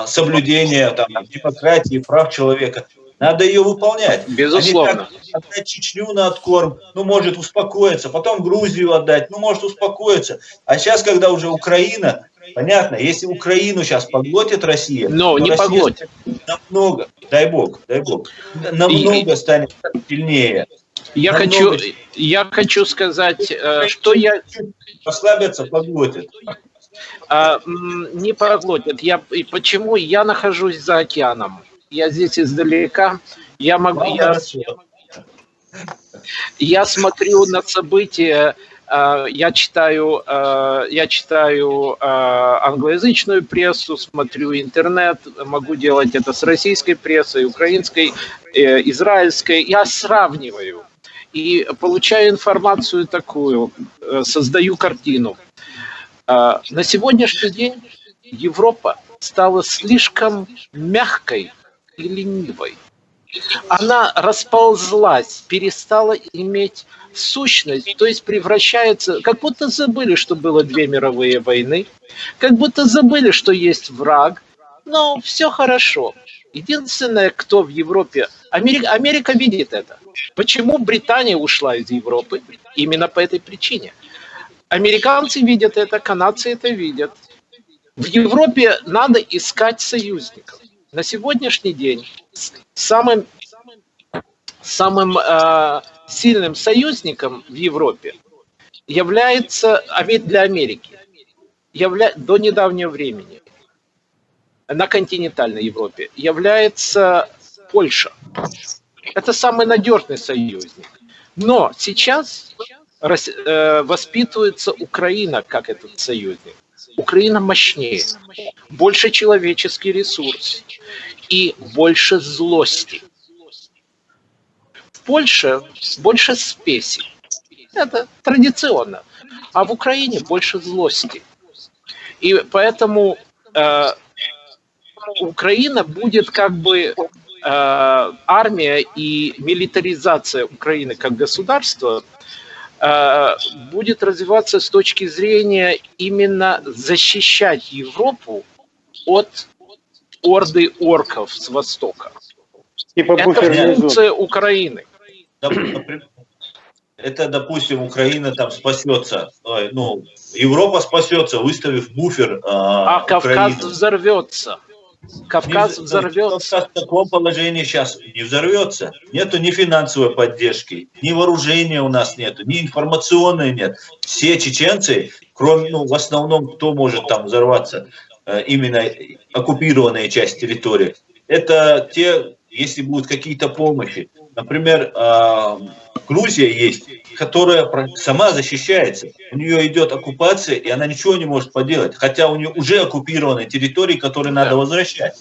соблюдения демократии, прав человека. Надо ее выполнять. Безусловно. Отдать Чечню на откорм, ну, может успокоиться, потом Грузию отдать, ну, может успокоиться. А сейчас, когда уже Украина, понятно, если Украину сейчас поглотит Россия, но не Россия поглотит. Намного, дай бог, намного станет сильнее. Я хочу сказать, что я... Послабятся, поглотят. Не поглотят. И почему я нахожусь за океаном? Я здесь издалека. Я смотрю на события. Я читаю англоязычную прессу, смотрю интернет, могу делать это с российской прессой, украинской, израильской. Я сравниваю и получаю информацию такую, создаю картину. На сегодняшний день Европа стала слишком мягкой и ленивой. Она расползлась, перестала иметь сущность, то есть превращается, как будто забыли, что было 2 мировые войны, как будто забыли, что есть враг, но все хорошо. Единственное, кто в Европе, Америка видит это. Почему Британия ушла из Европы? Именно по этой причине. Американцы видят это, канадцы это видят. В Европе надо искать союзников. На сегодняшний день самым сильным союзником в Европе является для Америки до недавнего времени на континентальной Европе является Польша. Это самый надежный союзник. Но сейчас воспитывается Украина как этот союзник. Украина мощнее, больше человеческий ресурс и больше злости. В Польше больше спеси. Это традиционно. А в Украине больше злости. И поэтому Украина будет как бы армия и милитаризация Украины как государства будет развиваться с точки зрения именно защищать Европу от орды орков с востока. Это функция Украины. Это, допустим, Украина там спасется, ну, Европа спасется, выставив буфер. А Кавказ взорвется. Кавказ взорвется. В таком положении сейчас не взорвется. Нету ни финансовой поддержки, ни вооружения у нас нету, ни информационной нет. Все чеченцы, кроме, ну, в основном, кто может там взорваться, именно оккупированная часть территории, это те, если будут какие-то помощи. Например, Грузия есть, которая сама защищается. У нее идет оккупация, и она ничего не может поделать. Хотя у нее уже оккупированы территории, которые надо возвращать.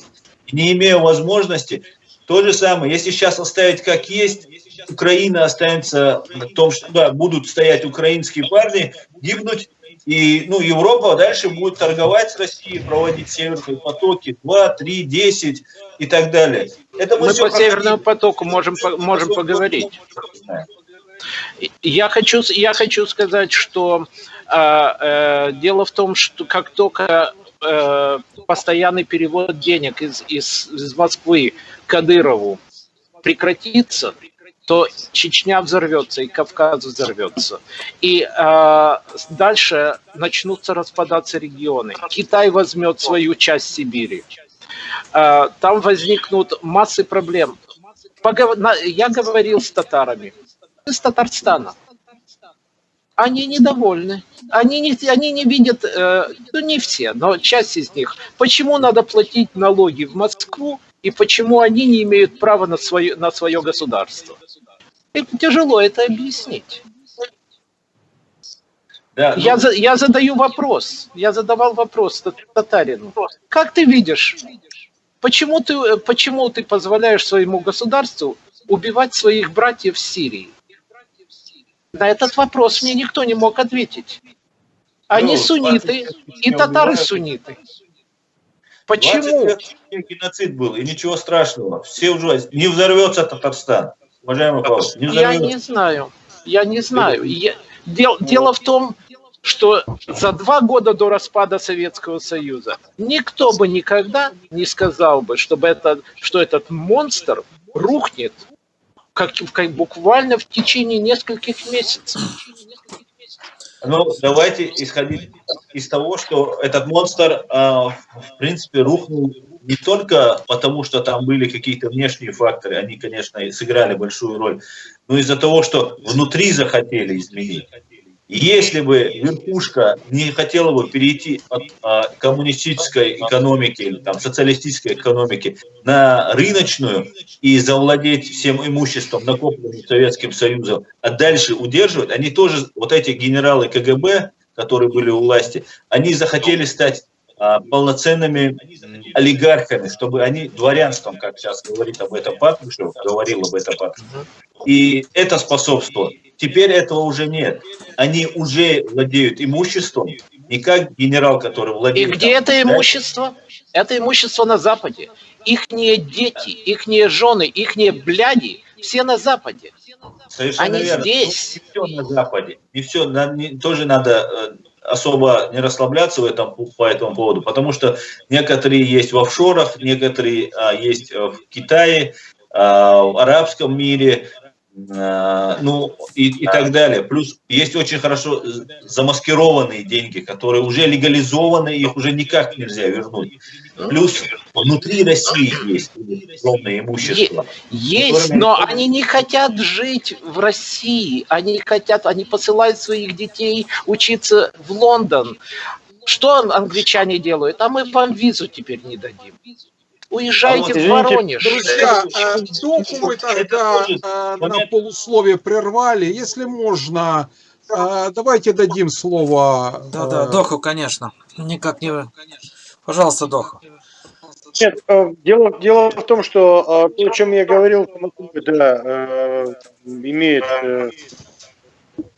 И не имея возможности, то же самое, если сейчас оставить как есть, Украина останется в том, что да, будут стоять украинские парни, гибнуть, и ну, Европа дальше будет торговать с Россией, проводить северные потоки 2, 3, 10 и так далее. Это мы по Северному потоку можем поговорить. Я хочу сказать, что дело в том, что как только постоянный перевод денег из Москвы к Кадырову прекратится, то Чечня взорвется, и Кавказ взорвется. И дальше начнутся распадаться регионы. Китай возьмет свою часть Сибири. Там возникнут массы проблем. Я говорил с татарами из Татарстана. Они недовольны. Они не видят, ну не все, но часть из них. Почему надо платить налоги в Москву, и почему они не имеют права на свое государство? Это тяжело это объяснить. Да, Я задаю вопрос. Я задавал вопрос татарину. Как ты видишь, почему ты позволяешь своему государству убивать своих братьев в Сирии? На этот вопрос мне никто не мог ответить. Они сунниты, и татары сунниты. Почему? 20 лет геноцид был, и ничего страшного. Все уже... Не взорвется Татарстан. Уважаемый Павел, не взорвется. Я не знаю. Дело в том, что за 2 года до распада Советского Союза никто бы никогда не сказал бы, что этот монстр рухнет как буквально в течение нескольких месяцев. Ну, давайте исходить из того, что этот монстр, в принципе, рухнул не только потому, что там были какие-то внешние факторы, они, конечно, сыграли большую роль, но из-за того, что внутри захотели изменить. Если бы верхушка не хотела бы перейти от коммунистической экономики или там, социалистической экономики на рыночную и завладеть всем имуществом, накопленным Советским Союзом, а дальше удерживать, они тоже, вот эти генералы КГБ, которые были у власти, они захотели стать полноценными олигархами, чтобы они дворянством, как сейчас говорит об этом Патрушев, говорил об этом Патрушев, и это способствовало. Теперь этого уже нет. Они уже владеют имуществом, не как генерал, который владеет... И где это имущество? Это имущество на Западе. Ихние дети, ихние жены, ихние бляди, все на Западе. Совершенно они верно. здесь. Не все на Западе. Не все, тоже надо особо не расслабляться по этому поводу, потому что некоторые есть в офшорах, некоторые есть в Китае, в арабском мире, ну и так далее. Плюс есть очень хорошо замаскированные деньги, которые уже легализованы, их уже никак нельзя вернуть. Плюс внутри России есть огромное имущество. Есть, но они не хотят жить в России. Они посылают своих детей учиться в Лондон. Что англичане делают? А мы вам визу теперь не дадим. Уезжайте в Воронеж. Друзья, Доху мы тогда на полусловие прервали. Если можно, давайте дадим слово. Да, Доху, конечно. Никак не... Пожалуйста, Доху. Нет, дело в том, что то, о чем я говорил, да, имеет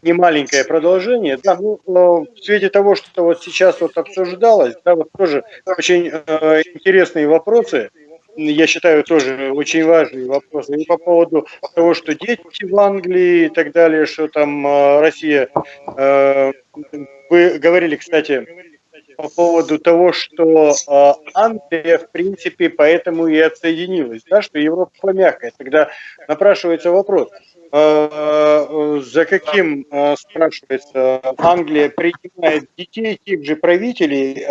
немаленькое продолжение. Да, ну, в свете того, что вот сейчас вот обсуждалось, да, вот тоже очень интересные вопросы, я считаю, тоже очень важные вопросы. И по поводу того, что дети в Англии и так далее, что там Россия... Вы говорили, кстати, по поводу того, что Англия, в принципе, поэтому и отсоединилась, да, что Европа мягкая. Тогда напрашивается вопрос, за каким, спрашивается, Англия принимает детей тех же правителей,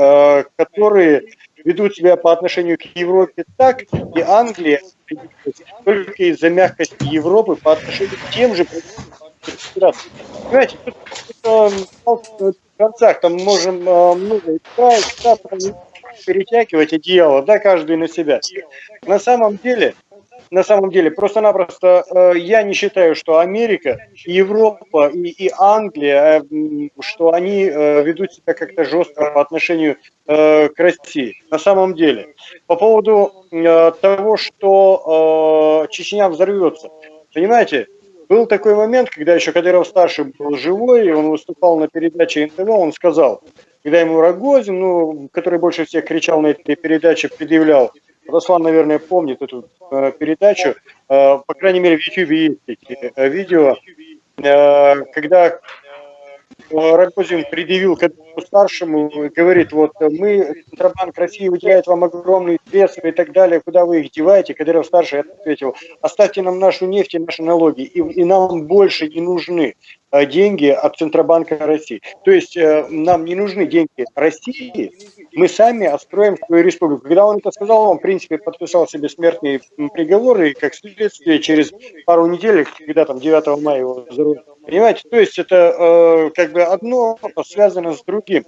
которые ведут себя по отношению к Европе так, и Англия только из-за мягкости Европы по отношению к тем же правителям. Понимаете, в концах там можем много перетягивать одеяло, да, каждый на себя. На самом деле, просто-напросто я не считаю, что Америка, Европа и Англия, что они ведут себя как-то жестко по отношению к России. На самом деле. По поводу того, что Чечня взорвется. Понимаете, был такой момент, когда еще Кадыров-старший был живой, и он выступал на передаче НТВ, он сказал, когда ему Рогозин, ну, который больше всех кричал на этой передаче, предъявлял, Руслан, наверное, помнит эту передачу, по крайней мере, в YouTube есть эти видео, когда Рогозин предъявил к старшему и говорит, вот мы, Центробанк России выделяет вам огромные средства и так далее, куда вы их деваете? Кадыров-старший ответил, оставьте нам нашу нефть и наши налоги, и нам больше не нужны деньги от Центробанка России. То есть нам не нужны деньги России, мы сами отстроим свою республику. Когда он это сказал, он, в принципе, подписал себе смертный приговор, и как следствие через пару недель, когда там 9 мая его Понимаете, то есть это как бы одно связано с другим.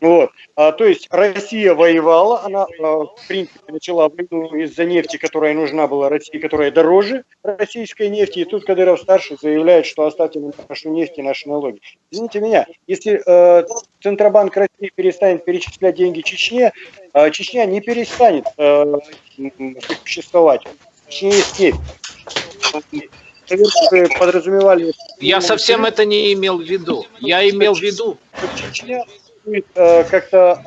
Вот. То есть Россия воевала, она в принципе начала войну из-за нефти, которая нужна была России, которая дороже российской нефти. И тут Кадыров-старший заявляет, что оставьте нам нашу нефть и наши налоги. Извините меня, если Центробанк России перестанет перечислять деньги Чечне, Чечня не перестанет существовать. В Чечне есть нефть. Подразумевали... Я совсем это не имел в виду. Я имел в виду... Чечня будет как-то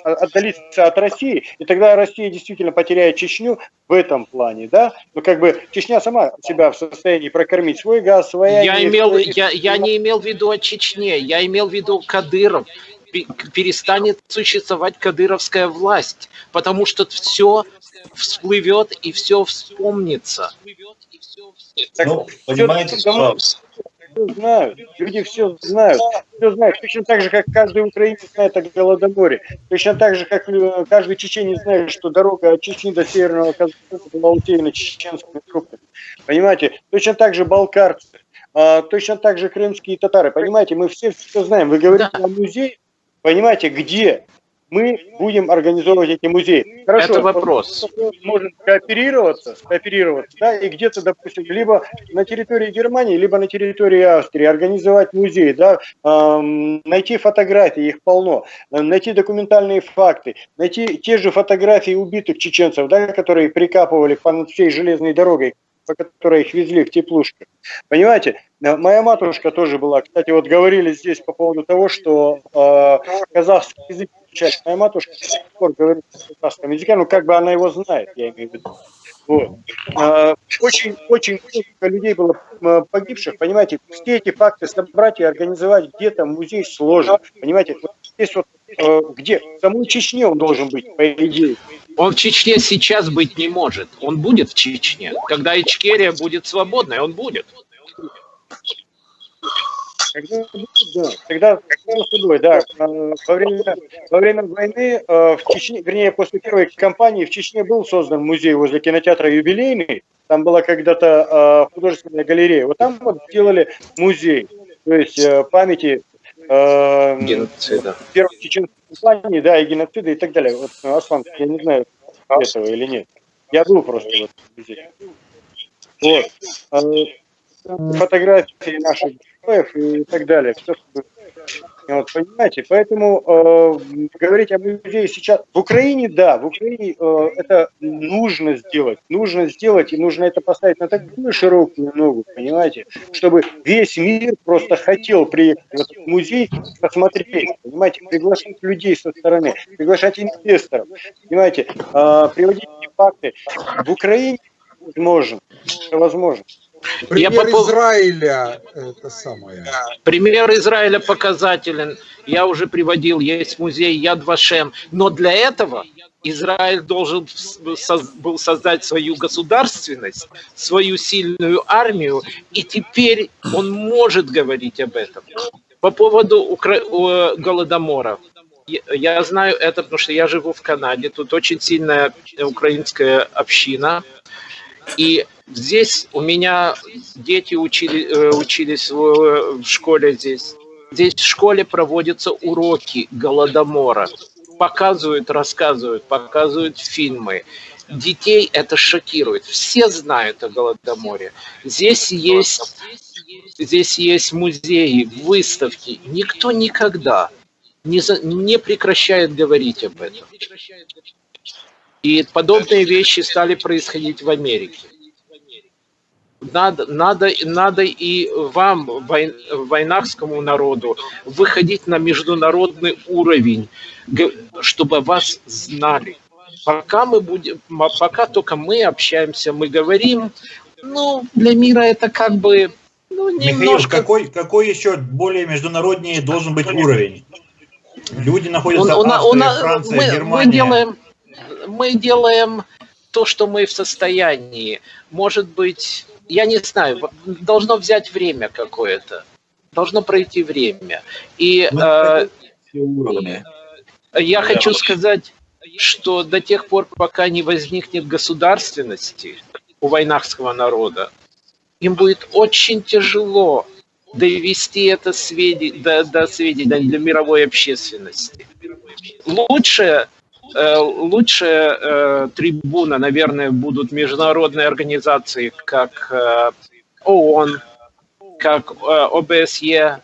отдалиться от России, и тогда Россия действительно потеряет Чечню в этом плане, да? Ну, как бы Чечня сама себя в состоянии прокормить свой газ, своя... Я не имел в виду о Чечне, я имел в виду Кадыров. Перестанет существовать кадыровская власть, потому что все всплывет и все вспомнится. Ну, понимаете, все знают, люди все знают. Точно так же, как каждый украинец знает о Голодоморе. Точно так же, как каждый чеченец знает, что дорога от Чечни до Северного Казахстана была утеряна чеченскими трупами. Понимаете? Точно так же балкарцы, точно так же крымские татары. Понимаете, мы все знаем. Вы говорите о музее, понимаете, где мы будем организовывать эти музеи. Хорошо, это вопрос. Можно скооперироваться, да, и где-то, допустим, либо на территории Германии, либо на территории Австрии организовать музей, да, найти фотографии, их полно, найти документальные факты, найти те же фотографии убитых чеченцев, да, которые прикапывали по всей железной дорогой, по которой их везли в теплушках. Понимаете, моя матушка тоже была, кстати, вот говорили здесь по поводу того, что казахский язык изучать. Моя матушка до сих пор говорит на казахском языке, ну как бы она его знает, я имею в виду. Вот. Очень много людей было погибших, понимаете, все эти факты собрать и организовать где-то музей сложно, понимаете, вот здесь вот где, в самой Чечне он должен быть, по идее. Он в Чечне сейчас быть не может, он будет в Чечне, когда Ичкерия будет свободной, он будет. Когда будет, да. Тогда да. Во время войны в Чечне, вернее, после первой кампании в Чечне был создан музей возле кинотеатра «Юбилейный». Там была когда-то художественная галерея. Вот там вот сделали музей, то есть памяти геноцида. Первой чеченской кампании, да, и геноцида и так далее. Вот, Аслан, я не знаю, этого или нет. Я был просто в этом музее. Вот. Фотографии наших героев и так далее. Все, вот, понимаете, поэтому говорить о музее сейчас в Украине, да, в Украине это нужно сделать, и нужно это поставить на такую широкую ногу, понимаете, чтобы весь мир просто хотел приехать в этот музей, посмотреть, понимаете, приглашать людей со стороны, приглашать инвесторов, понимаете, приводить эти факты. В Украине возможно, это возможно. Пример Израиля, это самое. Пример Израиля показателен. Я уже приводил, есть музей Яд Вашем. Но для этого Израиль должен был создать свою государственность, свою сильную армию, и теперь он может говорить об этом. По поводу Голодомора. Я знаю это, потому что я живу в Канаде. Тут очень сильная украинская община. И здесь у меня дети учились в школе здесь. Здесь в школе проводятся уроки Голодомора. Рассказывают, показывают фильмы. Детей это шокирует. Все знают о Голодоморе. Здесь есть музеи, выставки. Никто никогда не прекращает говорить об этом. И подобные вещи стали происходить в Америке. Надо и вам, войнахскому народу, выходить на международный уровень, чтобы вас знали. Пока только мы общаемся, мы говорим, ну, для мира это как бы, ну, немножко... Михаил, какой еще более международнее должен быть уровень? Люди находятся в Австрии, Франции, Германии. Мы делаем то, что мы в состоянии. Может быть, я не знаю, должно взять время какое-то. Должно пройти время. И я хочу сказать, что до тех пор, пока не возникнет государственности у войнахского народа, им будет очень тяжело довести это до сведения для мировой общественности. Лучшая трибуна, наверное, будут международные организации, как ООН, как ОБСЕ,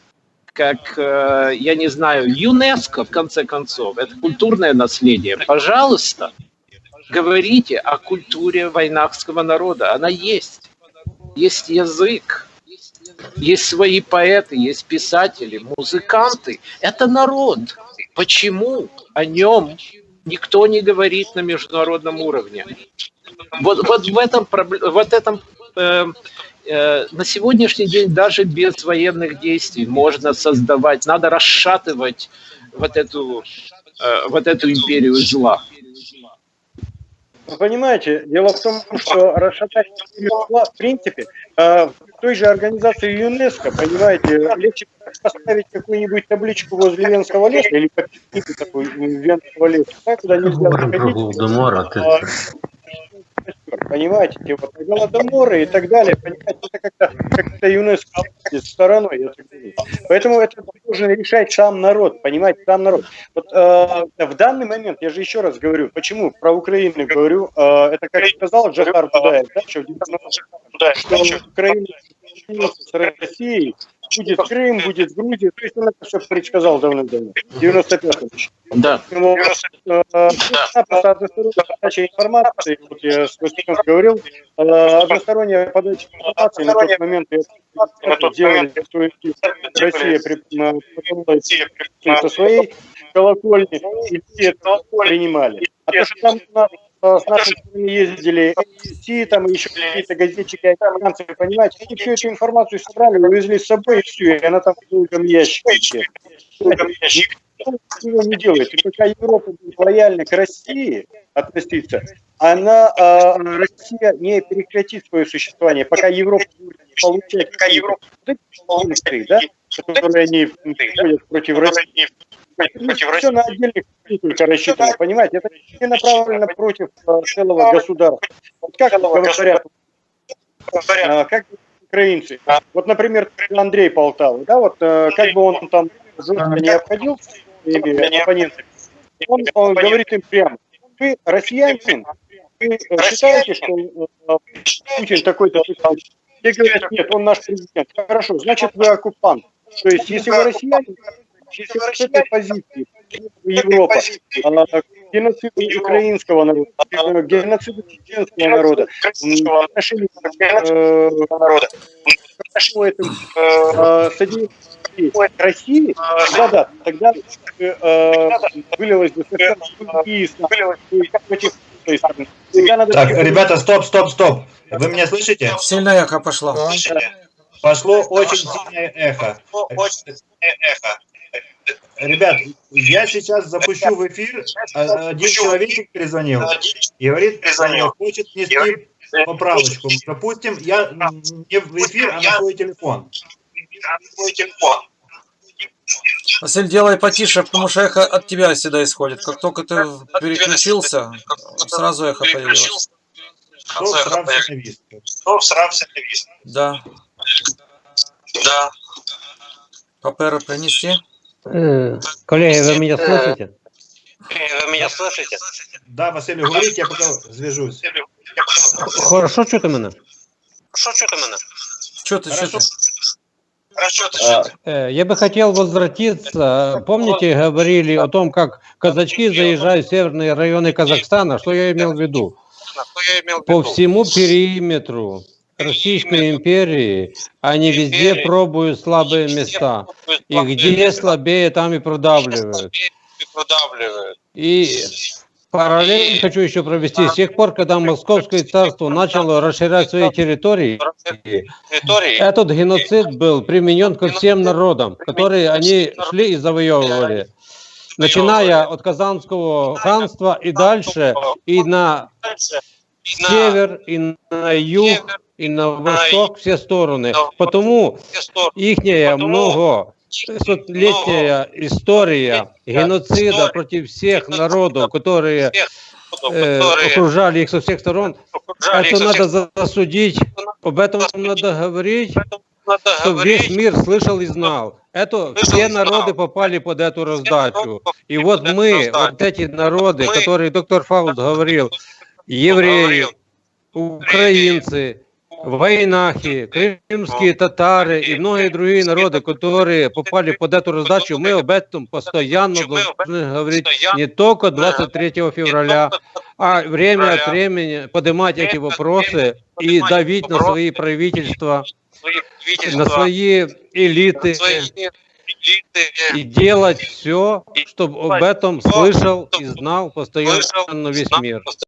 как, я не знаю, ЮНЕСКО, в конце концов. Это культурное наследие. Пожалуйста, говорите о культуре вайнахского народа. Она есть. Есть язык. Есть свои поэты, есть писатели, музыканты. Это народ. Почему о нем никто не говорит на международном уровне? Вот в этом на сегодняшний день даже без военных действий можно создавать, надо расшатывать вот эту империю зла. Вы понимаете, дело в том, что расшатать империю зла, в принципе, в той же организации ЮНЕСКО, понимаете, легче поставить какую-нибудь табличку возле Венского леса или какую-нибудь такую Венского леса, куда нельзя заходить. Понимаете, типа голодоморы и так далее, понимаете, это как-то ЮНЕСКО стороной, я так говорю. Поэтому это должен решать сам народ, понимаете, сам народ. Вот, в данный момент, я же еще раз говорю, почему про Украину говорю, это как сказал Джохар Дудаев, да, что Украина с Россией, будет Крым, будет Грузия, то есть он это все предсказал давным-давно, в 95-м. Да. Просто односторонняя подача информации, вот я с Василием говорил, односторонняя подача информации на тот момент делали, что Россия со своей колокольни, и все это принимали. А то, что там с нашей стороны ездили СИ, там еще какие-то газетчики, американцы, понимаете, они всю эту информацию собрали, увезли с собой, и все, и она там в долгом ящике. Ничего не делает. И пока Европа будет лояльна к России относиться, Россия не прекратит свое существование, пока Европа будет получать да, которые они входят против России. Все на отдельных только рассчитано, понимаете? Это не направлено против целого государства. Вот как говорят, как украинцы. Вот, например, Андрей Полтава, да, вот как бы он там жестко не обходил своими оппонентами, он говорит им прямо: вы россиянин, вы считаете, что Путин такой-то? Те говорят: нет, он наш президент. Хорошо, значит, вы оккупант. То есть, если вы россиянин, если с этой позиции Европа, геноцид украинского народа, геноцид чеченского народа, отношение к России, да, тогда вылилось бы Так, ребята, стоп. Вы меня слышите? Сильное эхо пошло. Пошло очень сильное эхо. Ребят, я сейчас запущу в эфир, один человек перезвонил и говорит, хочет внести поправочку. Допустим, я не в эфир, а на свой телефон. Василь, делай потише, потому что эхо от тебя всегда исходит. Как только ты переключился, сразу эхо появилось. Да. Паперы принести? Коллеги, вы меня слышите? Да, Василий, говорите, я пока свяжусь. Хорошо чути мене? Что ты? Я бы хотел возвратиться. Помните, говорили о том, как казачки заезжают в северные районы Казахстана? Что я имел в виду? По всему периметру Российской империи они везде пробуют слабые места. И где слабее, там и продавливают. И параллель хочу еще провести. С тех пор, когда Московское царство начало расширять свои территории, этот геноцид был применен ко всем народам, которые они шли и завоевывали. Начиная от Казанского ханства и дальше, и на север, и на юг, и на восток, все стороны. Потому ихняя многолетняя история геноцида против всех народов, которые окружали их со всех сторон, это надо засудить, об этом надо говорить, чтобы весь мир слышал и знал. Это все народы попали под эту раздачу. И вот мы, вот эти народы, которые доктор Фауст говорил, евреи, украинцы, войнахи, крымские татары и многие другие народы, которые попали под эту раздачу, мы об этом постоянно должны говорить не только 23 февраля, а время от времени поднимать эти вопросы и давить на свои правительства, на свои элиты и делать все, чтобы об этом слышал и знал постоянно весь мир.